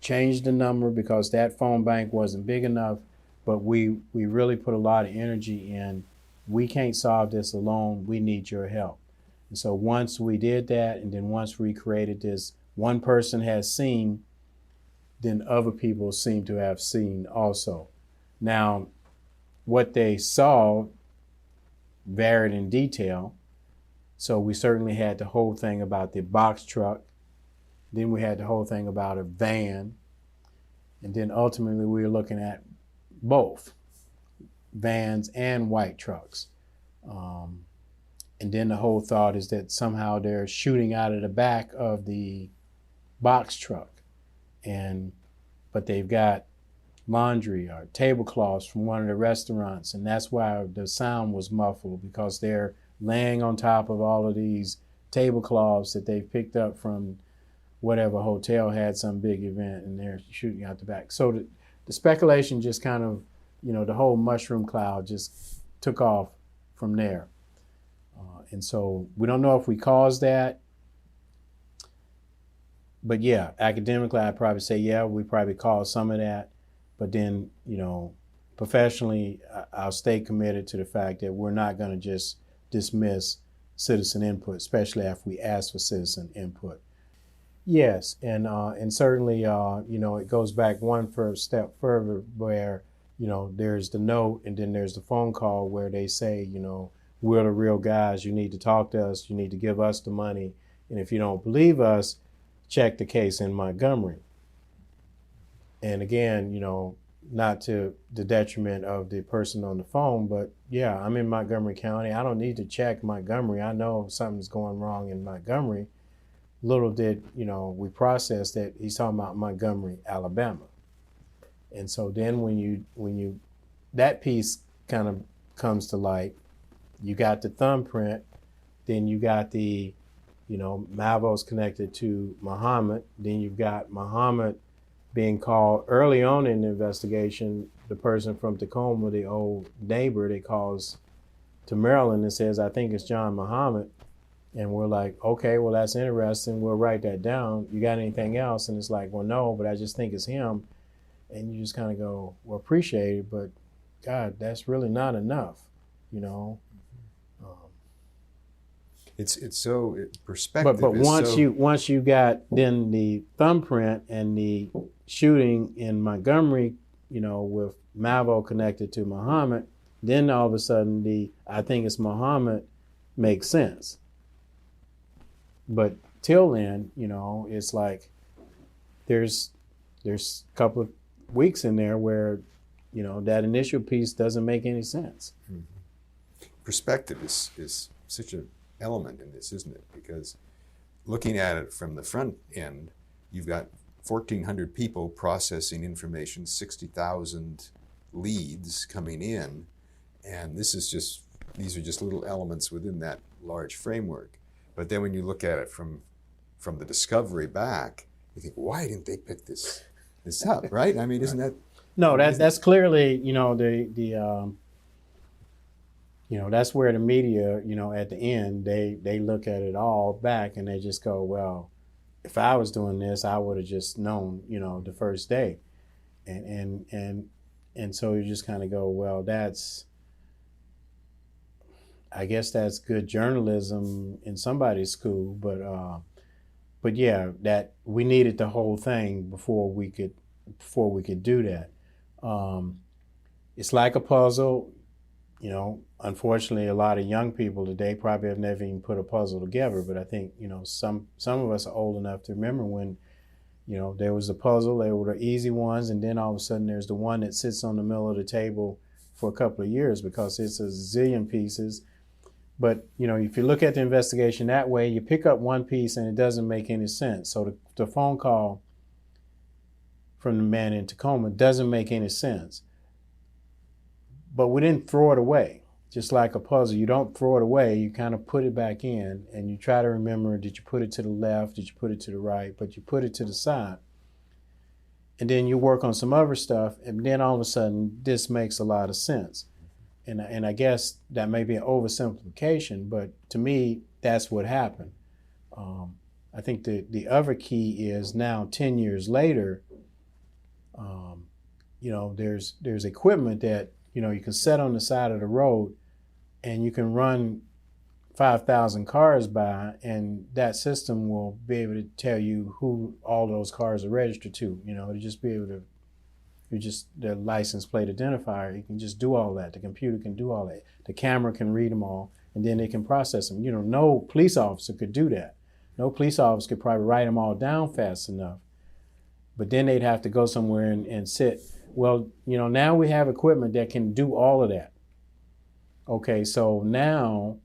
Speaker 3: change the number because that phone bank wasn't big enough, but we really put a lot of energy in, we can't solve this alone, we need your help. And so once we did that, and then once we created this, one person has seen, then other people seem to have seen also. Now, what they saw varied in detail. So we certainly had the whole thing about the box truck. Then we had the whole thing about a van. And then ultimately we were looking at both vans and white trucks. And then the whole thought is that somehow they're shooting out of the back of the box truck. But they've got laundry or tablecloths from one of the restaurants. And that's why the sound was muffled, because they're laying on top of all of these tablecloths that they've picked up from whatever hotel had some big event, and they're shooting out the back. So the speculation just kind of, the whole mushroom cloud just took off from there. And so we don't know if we caused that. But yeah, academically, I'd probably say, yeah, we probably caused some of that. But then, professionally, I'll stay committed to the fact that we're not going to just dismiss citizen input, especially after we ask for citizen input. Yes, and certainly, it goes back one step further where, there's the note and then there's the phone call where they say, we're the real guys. You need to talk to us. You need to give us the money. And if you don't believe us, check the case in Montgomery. And again, not to the detriment of the person on the phone, but yeah, I'm in Montgomery County. I don't need to check Montgomery. I know something's going wrong in Montgomery. Little did, we processed that he's talking about Montgomery, Alabama. And so then when you that piece kind of comes to light, you got the thumbprint, then you got the, Malvo's connected to Muhammad. Then you've got Muhammad being called early on in the investigation. The person from Tacoma, the old neighbor, they calls to Maryland and says, I think it's John Muhammad. And we're like, okay, well, that's interesting. We'll write that down. You got anything else? And it's like, well, no, but I just think it's him. And you just kind of go, well, appreciate it, but God, that's really not enough,
Speaker 4: It's so perspective.
Speaker 3: But once you got then the thumbprint and the shooting in Montgomery, with Malvo connected to Muhammad, then all of a sudden I think it's Muhammad makes sense. But till then, it's like there's a couple of weeks in there where, that initial piece doesn't make any sense.
Speaker 4: Mm-hmm. Perspective is such an element in this, isn't it? Because looking at it from the front end, you've got 1,400 people processing information, 60,000 leads coming in, and these are just little elements within that large framework. But then when you look at it from the discovery back, you think, why didn't they pick this up, right? I mean, isn't that?
Speaker 3: No, that's clearly, that's where the media, at the end, they look at it all back and they just go, well, if I was doing this, I would have just known, the first day. And so you just kind of go, well, I guess that's good journalism in somebody's school, but yeah, that we needed the whole thing before we could do that. It's like a puzzle. You know, unfortunately, a lot of young people today probably have never even put a puzzle together. But I think, you know, some of us are old enough to remember when, you know, there was a puzzle, there were the easy ones, and then all of a sudden there's the one that sits on the middle of the table for a couple of years because it's a zillion pieces. But, you know, if you look at the investigation that way, you pick up one piece and it doesn't make any sense. So the phone call from the man in Tacoma doesn't make any sense. But we didn't throw it away. Just like a puzzle, you don't throw it away, you kind of put it back in and you try to remember, did you put it to the left, did you put it to the right, but you put it to the side. And then you work on some other stuff, and then all of a sudden, this makes a lot of sense. And I guess that may be an oversimplification, but to me, that's what happened. I think the other key is now, 10 years later, you know, there's equipment that, you know, you can set on the side of the road and you can run 5,000 cars by, and that system will be able to tell you who all those cars are registered to. You know, it'll just be able to, the license plate identifier, you can just do all that. The computer can do all that. The camera can read them all, and then they can process them. You know, no police officer could do that. No police officer could probably write them all down fast enough. But then they'd have to go somewhere and sit. Well, you know, now we have equipment that can do all of that. Okay, so now,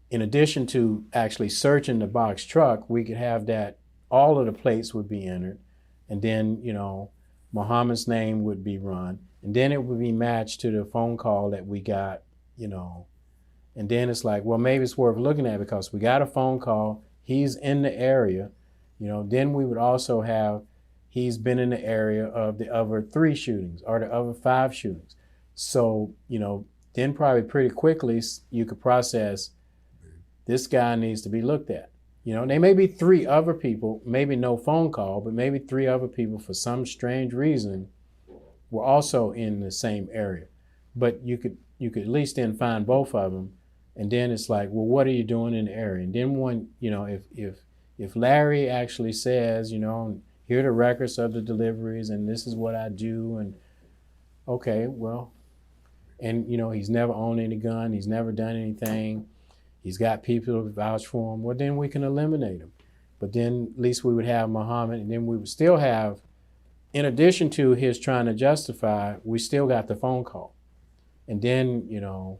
Speaker 3: in addition to actually searching the box truck, we could have that, all of the plates would be entered, and then, you know, Muhammad's name would be run, and then it would be matched to the phone call that we got, you know, and then it's like, well, maybe it's worth looking at because we got a phone call, he's in the area, you know, then we would also have, he's been in the area of the other 3 shootings or the other 5 shootings. So, you know, then probably pretty quickly you could process, this guy needs to be looked at. You know, there may be 3 other people, maybe no phone call, but maybe 3 other people for some strange reason were also in the same area. But you could at least then find both of them. And then it's like, well, what are you doing in the area? And then one, you know, if Larry actually says, you know, here are the records of the deliveries and this is what I do, and okay, well, and you know, he's never owned any gun, he's never done anything, he's got people to vouch for him, well, then we can eliminate him. But then at least we would have Muhammad, and then we would still have, in addition to his trying to justify, we still got the phone call. And then, you know,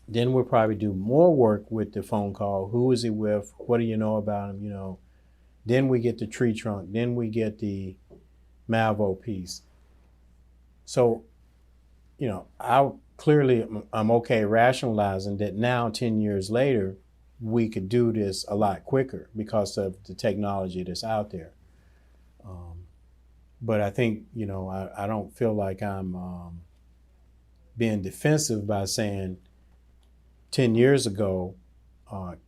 Speaker 3: then we'll probably do more work with the phone call. Who is he with? What do you know about him? You know, then we get the tree trunk. Then we get the Malvo piece. So, you know, I'm okay rationalizing that now, 10 years later, we could do this a lot quicker because of the technology that's out there. But I think, you know, I don't feel like I'm being defensive by saying 10 years ago,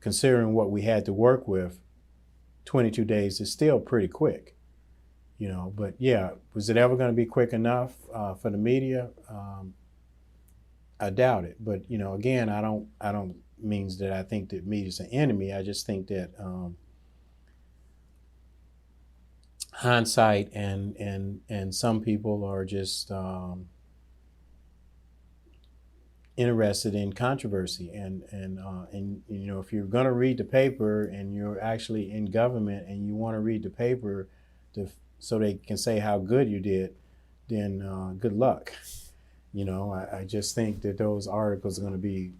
Speaker 3: considering what we had to work with, 22 days is still pretty quick, you know. But yeah, was it ever going to be quick enough for the media? I doubt it. But you know, again, I don't means that I think that media's an enemy. I just think that hindsight and some people are just interested in controversy, and you know, if you're going to read the paper and you're actually in government and you want to read the paper so they can say how good you did, then good luck. You know, I just think that those articles are going to be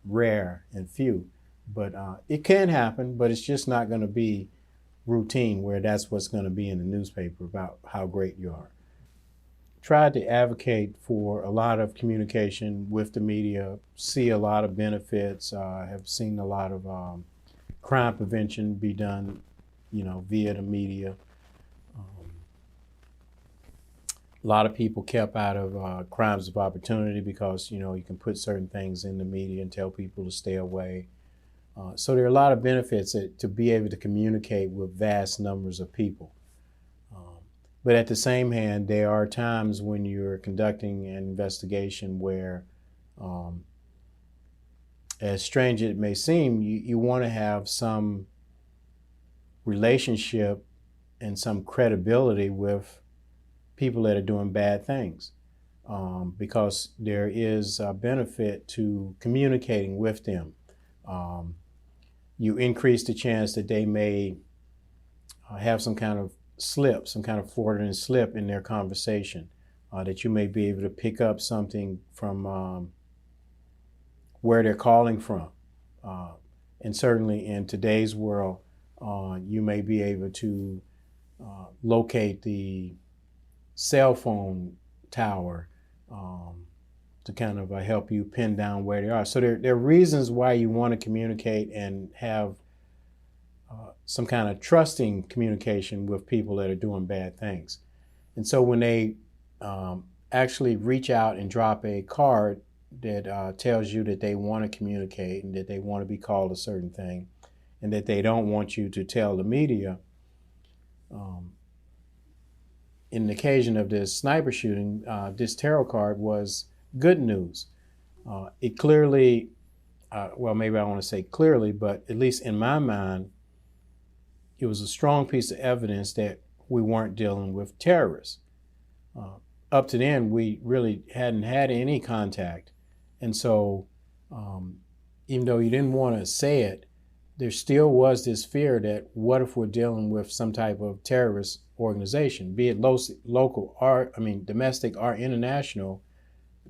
Speaker 3: rare and few, but it can happen, but it's just not going to be routine where that's what's going to be in the newspaper about how great you are. Tried to advocate for a lot of communication with the media, see a lot of benefits, have seen a lot of crime prevention be done, you know, via the media. A lot of people kept out of crimes of opportunity because, you know, you can put certain things in the media and tell people to stay away. So there are a lot of benefits to be able to communicate with vast numbers of people. But at the same hand, there are times when you're conducting an investigation where As strange as it may seem, you want to have some relationship and some credibility with people that are doing bad things, because there is a benefit to communicating with them. You increase the chance that they may have some kind of slip, some kind of fraudulent slip in their conversation, that you may be able to pick up something from where they're calling from. And certainly in today's world, you may be able to locate the cell phone tower to kind of help you pin down where they are. So there are reasons why you want to communicate and have some kind of trusting communication with people that are doing bad things. And so when they actually reach out and drop a card that tells you that they want to communicate and that they want to be called a certain thing and that they don't want you to tell the media, in the occasion of this sniper shooting, this tarot card was good news. It clearly, well, maybe I want to say clearly, but at least in my mind, it was a strong piece of evidence that we weren't dealing with terrorists. Up to then, we really hadn't had any contact. And so, even though you didn't want to say it, there still was this fear that what if we're dealing with some type of terrorist organization, be it local or, domestic or international.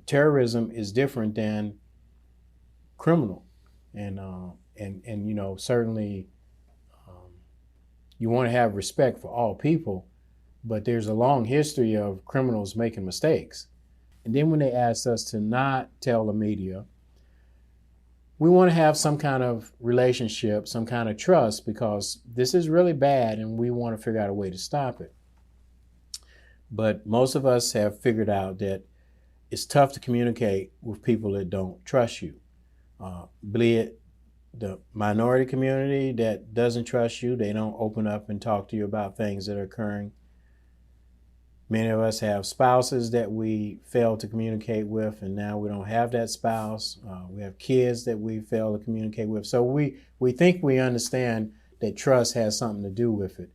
Speaker 3: Terrorism is different than criminal. And certainly you want to have respect for all people, but there's a long history of criminals making mistakes. And then when they asked us to not tell the media, we want to have some kind of relationship, some kind of trust, because this is really bad and we want to figure out a way to stop it. But most of us have figured out that it's tough to communicate with people that don't trust you. Be it the minority community that doesn't trust you, they don't open up and talk to you about things that are occurring. Many of us have spouses that we fail to communicate with, and now we don't have that spouse. We have kids that we fail to communicate with. So we think we understand that trust has something to do with it.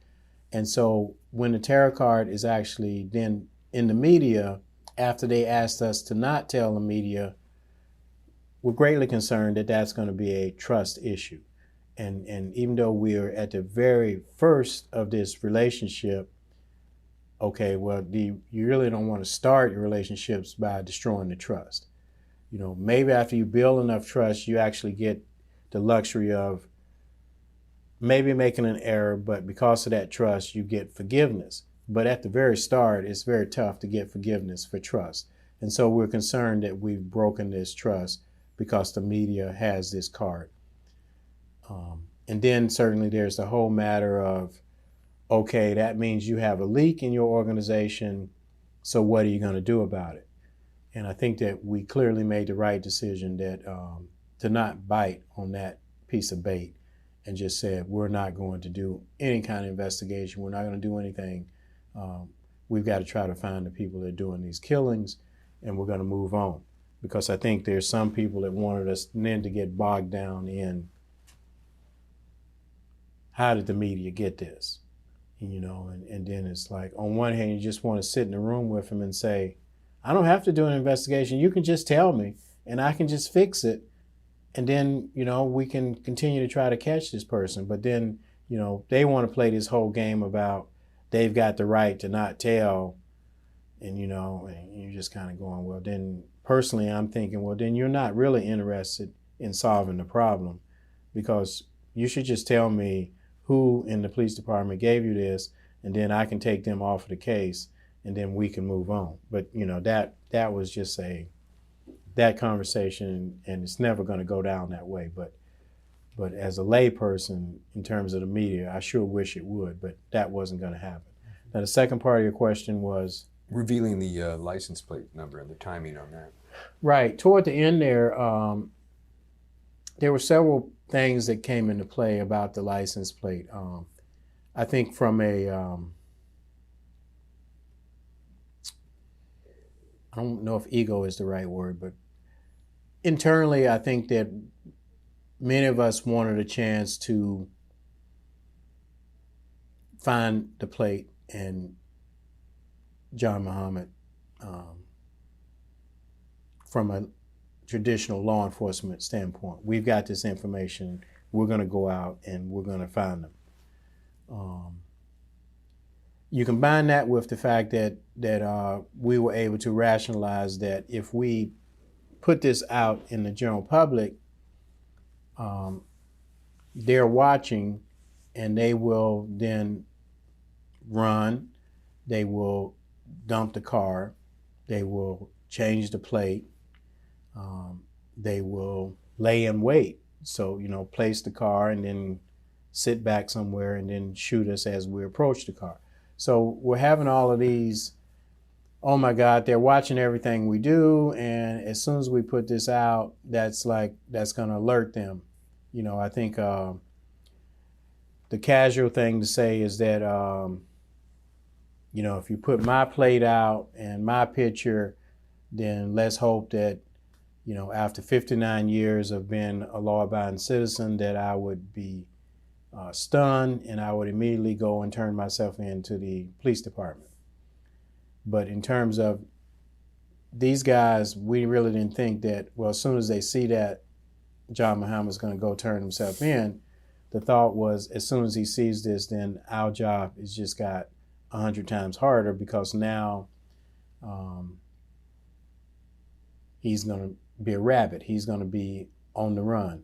Speaker 3: And so when the tarot card is actually then in the media, after they asked us to not tell the media, we're greatly concerned that that's going to be a trust issue. And even though we are at the very first of this relationship, okay, well, you really don't want to start your relationships by destroying the trust. Maybe after you build enough trust, you actually get the luxury of maybe making an error, but because of that trust, you get forgiveness. But at the very start, it's very tough to get forgiveness for trust. And so we're concerned that we've broken this trust because the media has this card. And then certainly there's the whole matter of, okay, that means you have a leak in your organization, so what are you going to do about it? And I think that we clearly made the right decision that to not bite on that piece of bait and just said, we're not going to do any kind of investigation. We're not going to do anything. We've got to try to find the people that are doing these killings, and we're going to move on. Because I think there's some people that wanted us then to get bogged down in how did the media get this? And then it's like, on one hand, you just want to sit in a room with them and say, I don't have to do an investigation. You can just tell me and I can just fix it. And then, we can continue to try to catch this person. But then, they want to play this whole game about they've got the right to not tell. And you're just kind of going, well, then personally, I'm thinking, well, then you're not really interested in solving the problem, because you should just tell me who in the police department gave you this, and then I can take them off of the case, and then we can move on. But that was just that conversation, and it's never going to go down that way. But as a layperson, in terms of the media, I sure wish it would, but that wasn't going to happen. Now, the second part of your question was
Speaker 4: revealing the license plate number and the timing on that.
Speaker 3: Right. Toward the end there were several things that came into play about the license plate. I think from a, I don't know if ego is the right word, but internally, I think that many of us wanted a chance to find the plate and John Muhammad from a traditional law enforcement standpoint. We've got this information. We're going to go out and we're going to find them. You combine that with the fact that we were able to rationalize that if we put this out in the general public, they're watching and they will then run, they will dump the car, they will change the plate, they will lay in wait. So, place the car and then sit back somewhere and then shoot us as we approach the car. So we're having all of these, oh my God, they're watching everything we do, and as soon as we put this out, that's going to alert them. I think the casual thing to say is that, if you put my plate out and my picture, then let's hope that, after 59 years of being a law-abiding citizen, that I would be stunned and I would immediately go and turn myself into the police department. But in terms of these guys, we really didn't think that, well, as soon as they see that John Muhammad's going to go turn himself in, the thought was as soon as he sees this, then our job has just got 100 times harder, because now he's going to be a rabbit. He's going to be on the run.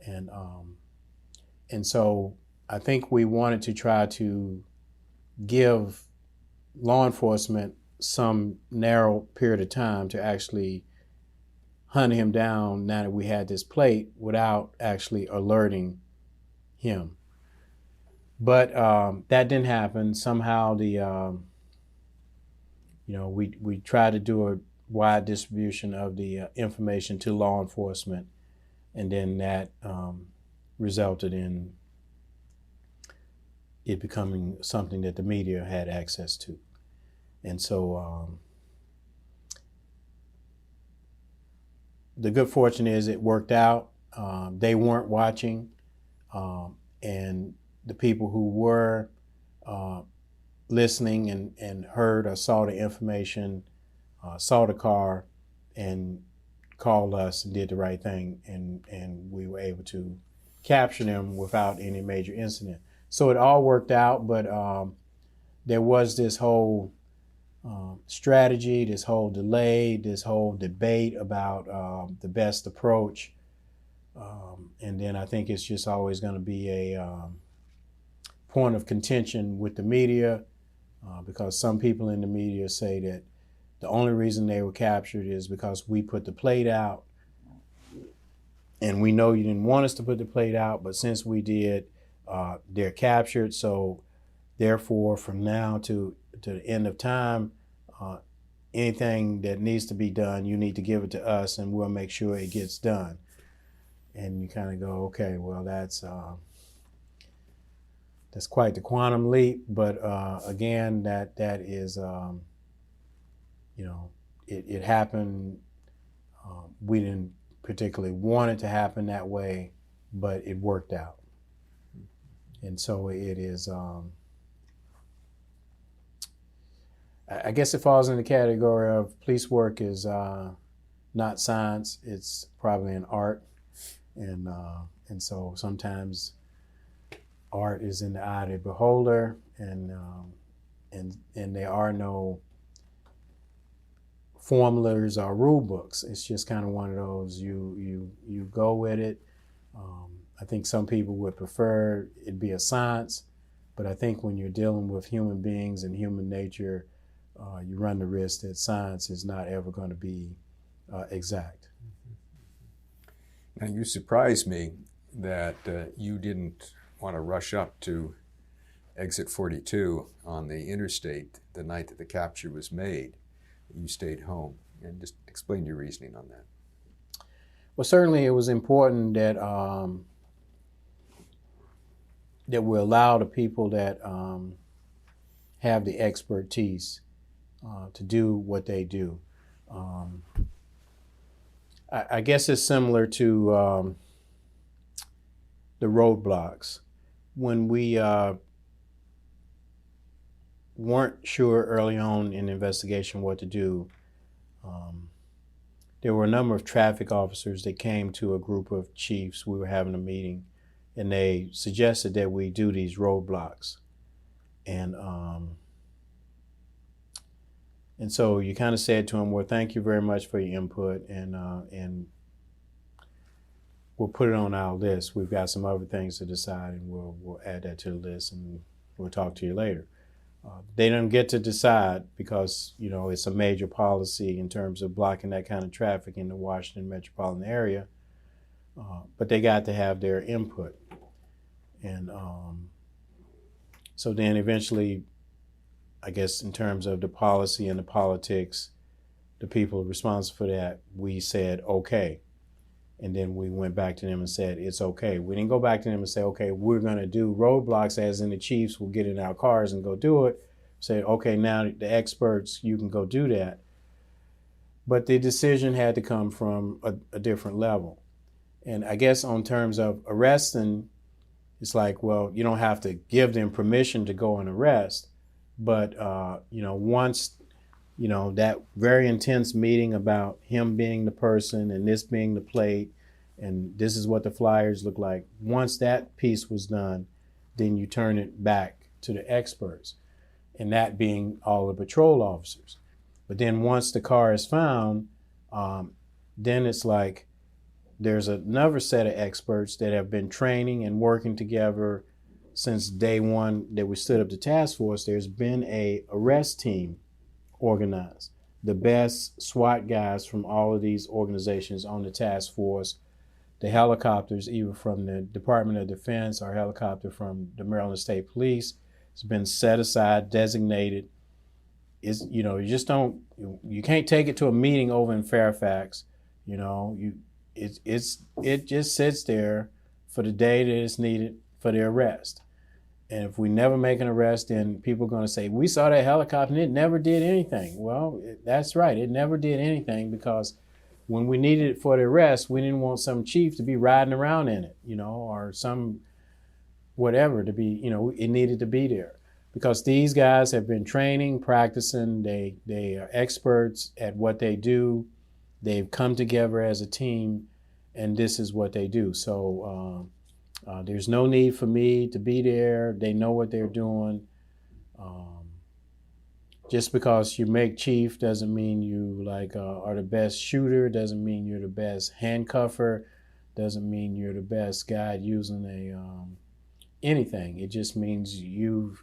Speaker 3: And so I think we wanted to try to give law enforcement some narrow period of time to actually hunt him down now that we had this plate without actually alerting him. But that didn't happen. Somehow we tried to do a wide distribution of the information to law enforcement, and then that resulted in it becoming something that the media had access to. And so the good fortune is it worked out. They weren't watching, and the people who were listening and heard or saw the information, saw the car and called us and did the right thing, and we were able to capture them without any major incident. So it all worked out, but there was this whole strategy, this whole delay, this whole debate about the best approach. And then I think it's just always going to be a point of contention with the media, because some people in the media say that the only reason they were captured is because we put the plate out. And we know you didn't want us to put the plate out, but since we did, they're captured. So therefore, from now to the end of time, anything that needs to be done, you need to give it to us and we'll make sure it gets done. And you kind of go, okay, well, that's quite the quantum leap. But again, that is, it happened. We didn't particularly want it to happen that way, but it worked out. And so it is, I guess it falls in the category of police work is not science, it's probably an art. And so sometimes art is in the eye of the beholder, and there are no formulas or rule books. It's just kind of one of those, you go with it. I think some people would prefer it be a science, but I think when you're dealing with human beings and human nature, you run the risk that science is not ever going to be exact.
Speaker 4: Now, you surprised me that you didn't want to rush up to exit 42 on the interstate the night that the capture was made. You stayed home, and just explain your reasoning on that.
Speaker 3: Well, certainly it was important that that we allow the people that have the expertise to do what they do. I guess it's similar to the roadblocks. When we weren't sure early on in the investigation what to do, there were a number of traffic officers that came to a group of chiefs. We were having a meeting, and they suggested that we do these roadblocks. And so you kind of said to them, well, thank you very much for your input, and we'll put it on our list. We've got some other things to decide, and we'll add that to the list, and we'll talk to you later. They don't get to decide because, you know, it's a major policy in terms of blocking that kind of traffic in the Washington metropolitan area, but they got to have their input. And so then eventually, I guess in terms of the policy and the politics, the people responsible for that, we said, okay. And then we went back to them and said, it's okay. We didn't go back to them and say, okay, we're going to do roadblocks, as in the chiefs will get in our cars and go do it. Say, okay, now the experts, you can go do that. But the decision had to come from a different level. And I guess on terms of arresting, it's like, well, you don't have to give them permission to go and arrest. But, you know, once, you know, that very intense meeting about him being the person and this being the plate and this is what the flyers look like, once that piece was done, then you turn it back to the experts, and that being all the patrol officers. But then once the car is found, then it's like there's another set of experts that have been training and working together since day one that we stood up the task force. There's been a arrest team organized. The best SWAT guys from all of these organizations on the task force, the helicopters, either from the Department of Defense or helicopter from the Maryland State Police, has been set aside, designated. Is, you know, you can't take it to a meeting over in Fairfax. You know, it just sits there for the day that it's needed for the arrest. And if we never make an arrest, then people are going to say, we saw that helicopter and it never did anything. Well, that's right. It never did anything because when we needed it for the arrest, we didn't want some chief to be riding around in it, you know, or some whatever to be, you know, it needed to be there. Because these guys have been training, practicing, they are experts at what they do. They've come together as a team, and this is what they do. So there's no need for me to be there. They know what they're doing. Just because you make chief doesn't mean you are the best shooter, doesn't mean you're the best handcuffer, doesn't mean you're the best guy using anything. It just means you've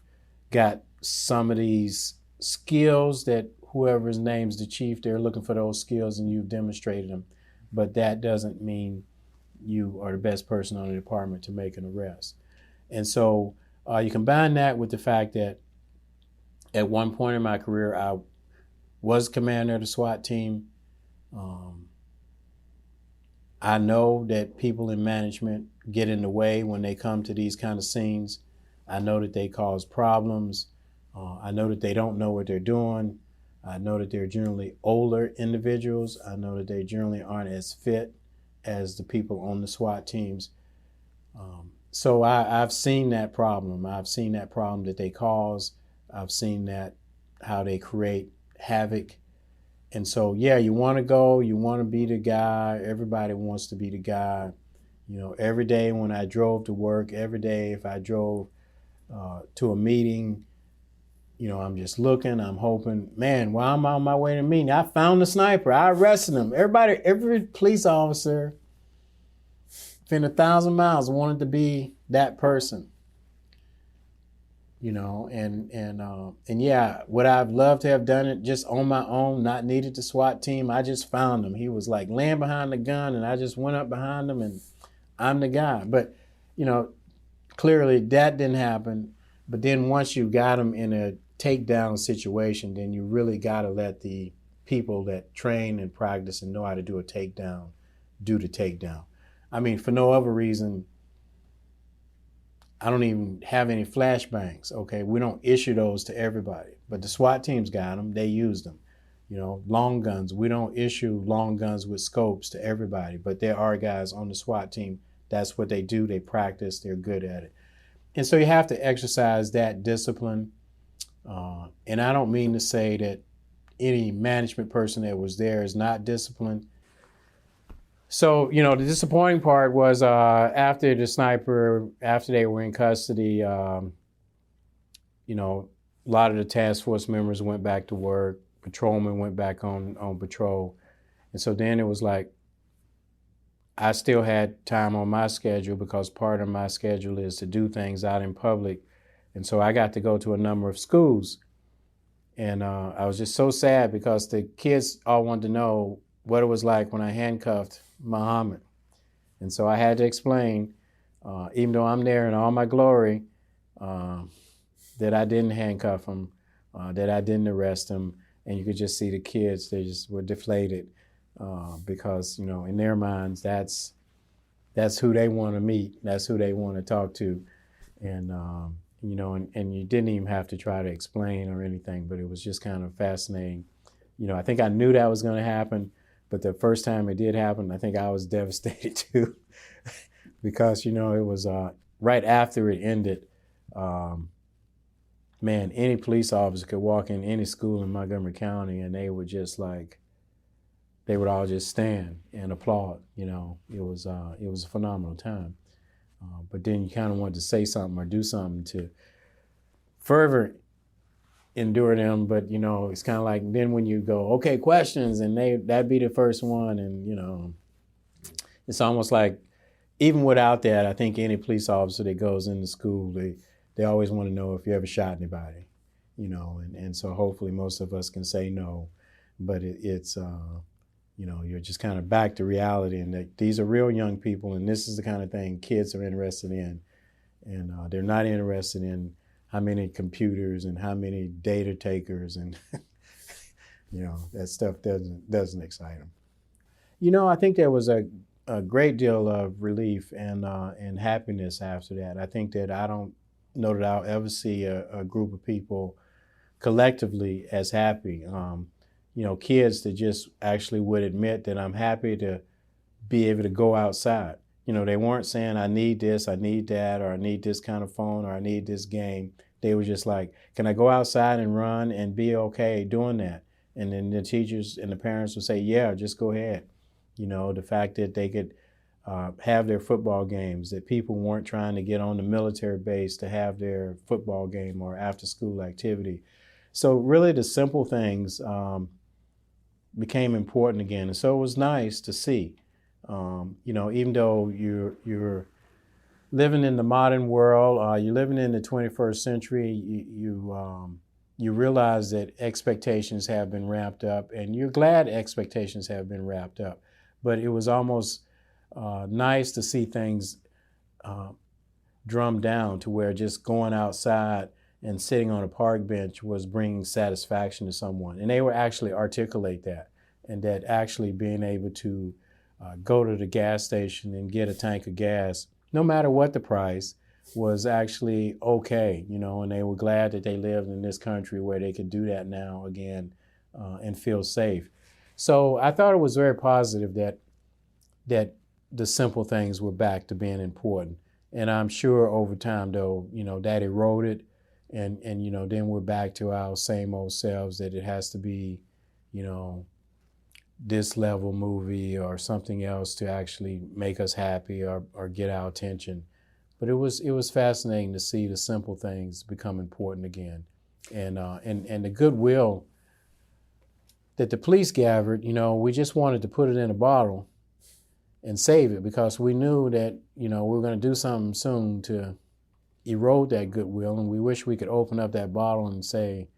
Speaker 3: got some of these skills that whoever's name's the chief, they're looking for those skills and you've demonstrated them. But that doesn't mean you are the best person on the department to make an arrest. And so you combine that with the fact that at one point in my career, I was commander of the SWAT team. I know that people in management get in the way when they come to these kind of scenes. I know that they cause problems. I know that they don't know what they're doing. I know that they're generally older individuals. I know that they generally aren't as fit as the people on the SWAT teams. So I've seen that problem. I've seen that problem that they cause. I've seen that how they create havoc. And so, yeah, you want to go, you want to be the guy. Everybody wants to be the guy. You know, every day when I drove to work, every day if I drove to a meeting, you know, I'm just looking, I'm hoping, man, while I'm on my way to the meeting, I found the sniper. I arrested him. Every police officer within 1,000 miles wanted to be that person. You know, and yeah, would I've loved to have done it just on my own, not needed the SWAT team? I just found him. He was like laying behind the gun, and I just went up behind him, and I'm the guy. But, you know, clearly that didn't happen. But then once you got him in a takedown situation, then you really got to let the people that train and practice and know how to do a takedown do the takedown. I mean, for no other reason, I don't even have any flashbangs, okay? We don't issue those to everybody. But the SWAT teams got them. They used them. long guns. We don't issue long guns with scopes to everybody, but there are guys on the SWAT team. That's what they do. They practice. They're good at it. And so you have to exercise that discipline. And I don't mean to say that any management person that was there is not disciplined. So, the disappointing part was after the sniper, after they were in custody, a lot of the task force members went back to work. Patrolmen went back on patrol. And so then it was like, I still had time on my schedule because part of my schedule is to do things out in public. And so I got to go to a number of schools. And I was just so sad because the kids all wanted to know what it was like when I handcuffed Muhammad. And so I had to explain, even though I'm there in all my glory, that I didn't handcuff him, that I didn't arrest him. And you could just see the kids, they just were deflated because, in their minds, that's who they want to meet. That's who they want to talk to. And, and you didn't even have to try to explain or anything, but it was just kind of fascinating. I think I knew that was going to happen, but the first time it did happen, I think I was devastated too, because, it was right after it ended. Man, any police officer could walk in any school in Montgomery County and they would just they would all just stand and applaud. It was a phenomenal time. But then you kind of wanted to say something or do something to further endure them. But, it's kind of like then when you go, okay, questions, and that'd be the first one. And, it's almost like even without that, I think any police officer that goes into school, they always want to know if you ever shot anybody, and so hopefully most of us can say no, but it's you're just kind of back to reality, and that these are real young people, and this is the kind of thing kids are interested in, and they're not interested in how many computers and how many data takers, and that stuff doesn't excite them. I think there was a great deal of relief and happiness after that. I think that I don't know that I'll ever see a group of people collectively as happy. Kids that just actually would admit that I'm happy to be able to go outside. They weren't saying I need this, I need that, or I need this kind of phone, or I need this game. They were just like, can I go outside and run and be okay doing that? And then the teachers and the parents would say, yeah, just go ahead. The fact that they could have their football games, that people weren't trying to get on the military base to have their football game or after school activity. So really the simple things became important again. And so it was nice to see, even though you're living in the modern world, you're living in the 21st century, you realize that expectations have been ramped up, and you're glad expectations have been wrapped up. But it was almost nice to see things drummed down to where just going outside and sitting on a park bench was bringing satisfaction to someone. And they would actually articulate that, and that actually being able to go to the gas station and get a tank of gas, no matter what the price, was actually okay, and they were glad that they lived in this country where they could do that now again and feel safe. So I thought it was very positive that the simple things were back to being important. And I'm sure over time, though, that eroded, and then we're back to our same old selves, that it has to be, this level movie or something else to actually make us happy or get our attention. But it was fascinating to see the simple things become important again, and the goodwill that the police gathered. We just wanted to put it in a bottle and save it, because we knew that, we were going to do something soon to erode that goodwill, and we wish we could open up that bottle and say,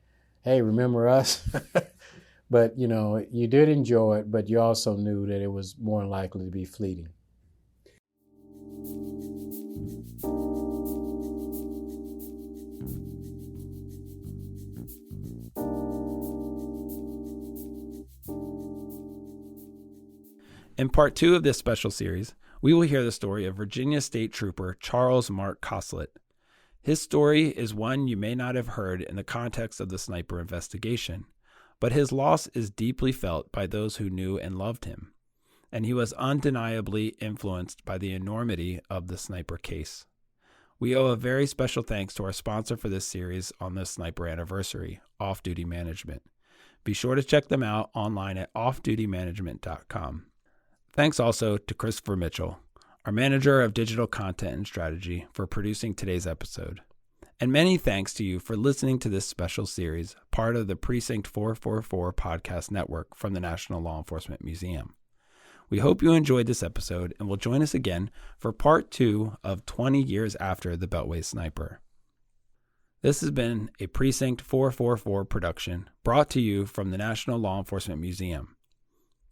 Speaker 3: hey, remember us? But, you did enjoy it, but you also knew that it was more likely to be fleeting.
Speaker 1: In part 2 of this special series, we will hear the story of Virginia State Trooper Charles Mark Coslett. His story is one you may not have heard in the context of the sniper investigation, but his loss is deeply felt by those who knew and loved him, and he was undeniably influenced by the enormity of the sniper case. We owe a very special thanks to our sponsor for this series on the sniper anniversary, Off Duty Management. Be sure to check them out online at offdutymanagement.com. Thanks also to Christopher Mitchell, our manager of digital content and strategy, for producing today's episode. And many thanks to you for listening to this special series, part of the Precinct 444 podcast network from the National Law Enforcement Museum. We hope you enjoyed this episode and will join us again for part 2 of 20 years after the Beltway Sniper. This has been a Precinct 444 production brought to you from the National Law Enforcement Museum.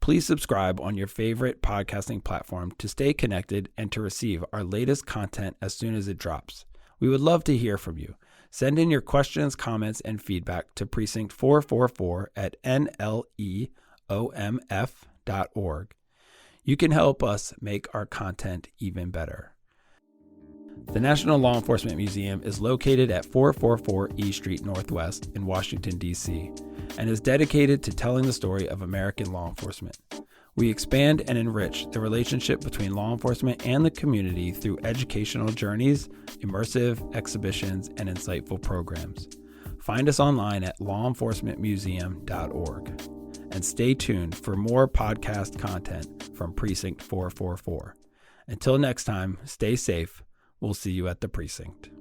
Speaker 1: Please subscribe on your favorite podcasting platform to stay connected and to receive our latest content as soon as it drops. We would love to hear from you. Send in your questions, comments, and feedback to precinct444@nleomf.org. You can help us make our content even better. The National Law Enforcement Museum is located at 444 E Street Northwest in Washington, D.C., and is dedicated to telling the story of American law enforcement. We expand and enrich the relationship between law enforcement and the community through educational journeys, immersive exhibitions, and insightful programs. Find us online at lawenforcementmuseum.org. And stay tuned for more podcast content from Precinct 444. Until next time, stay safe. We'll see you at the precinct.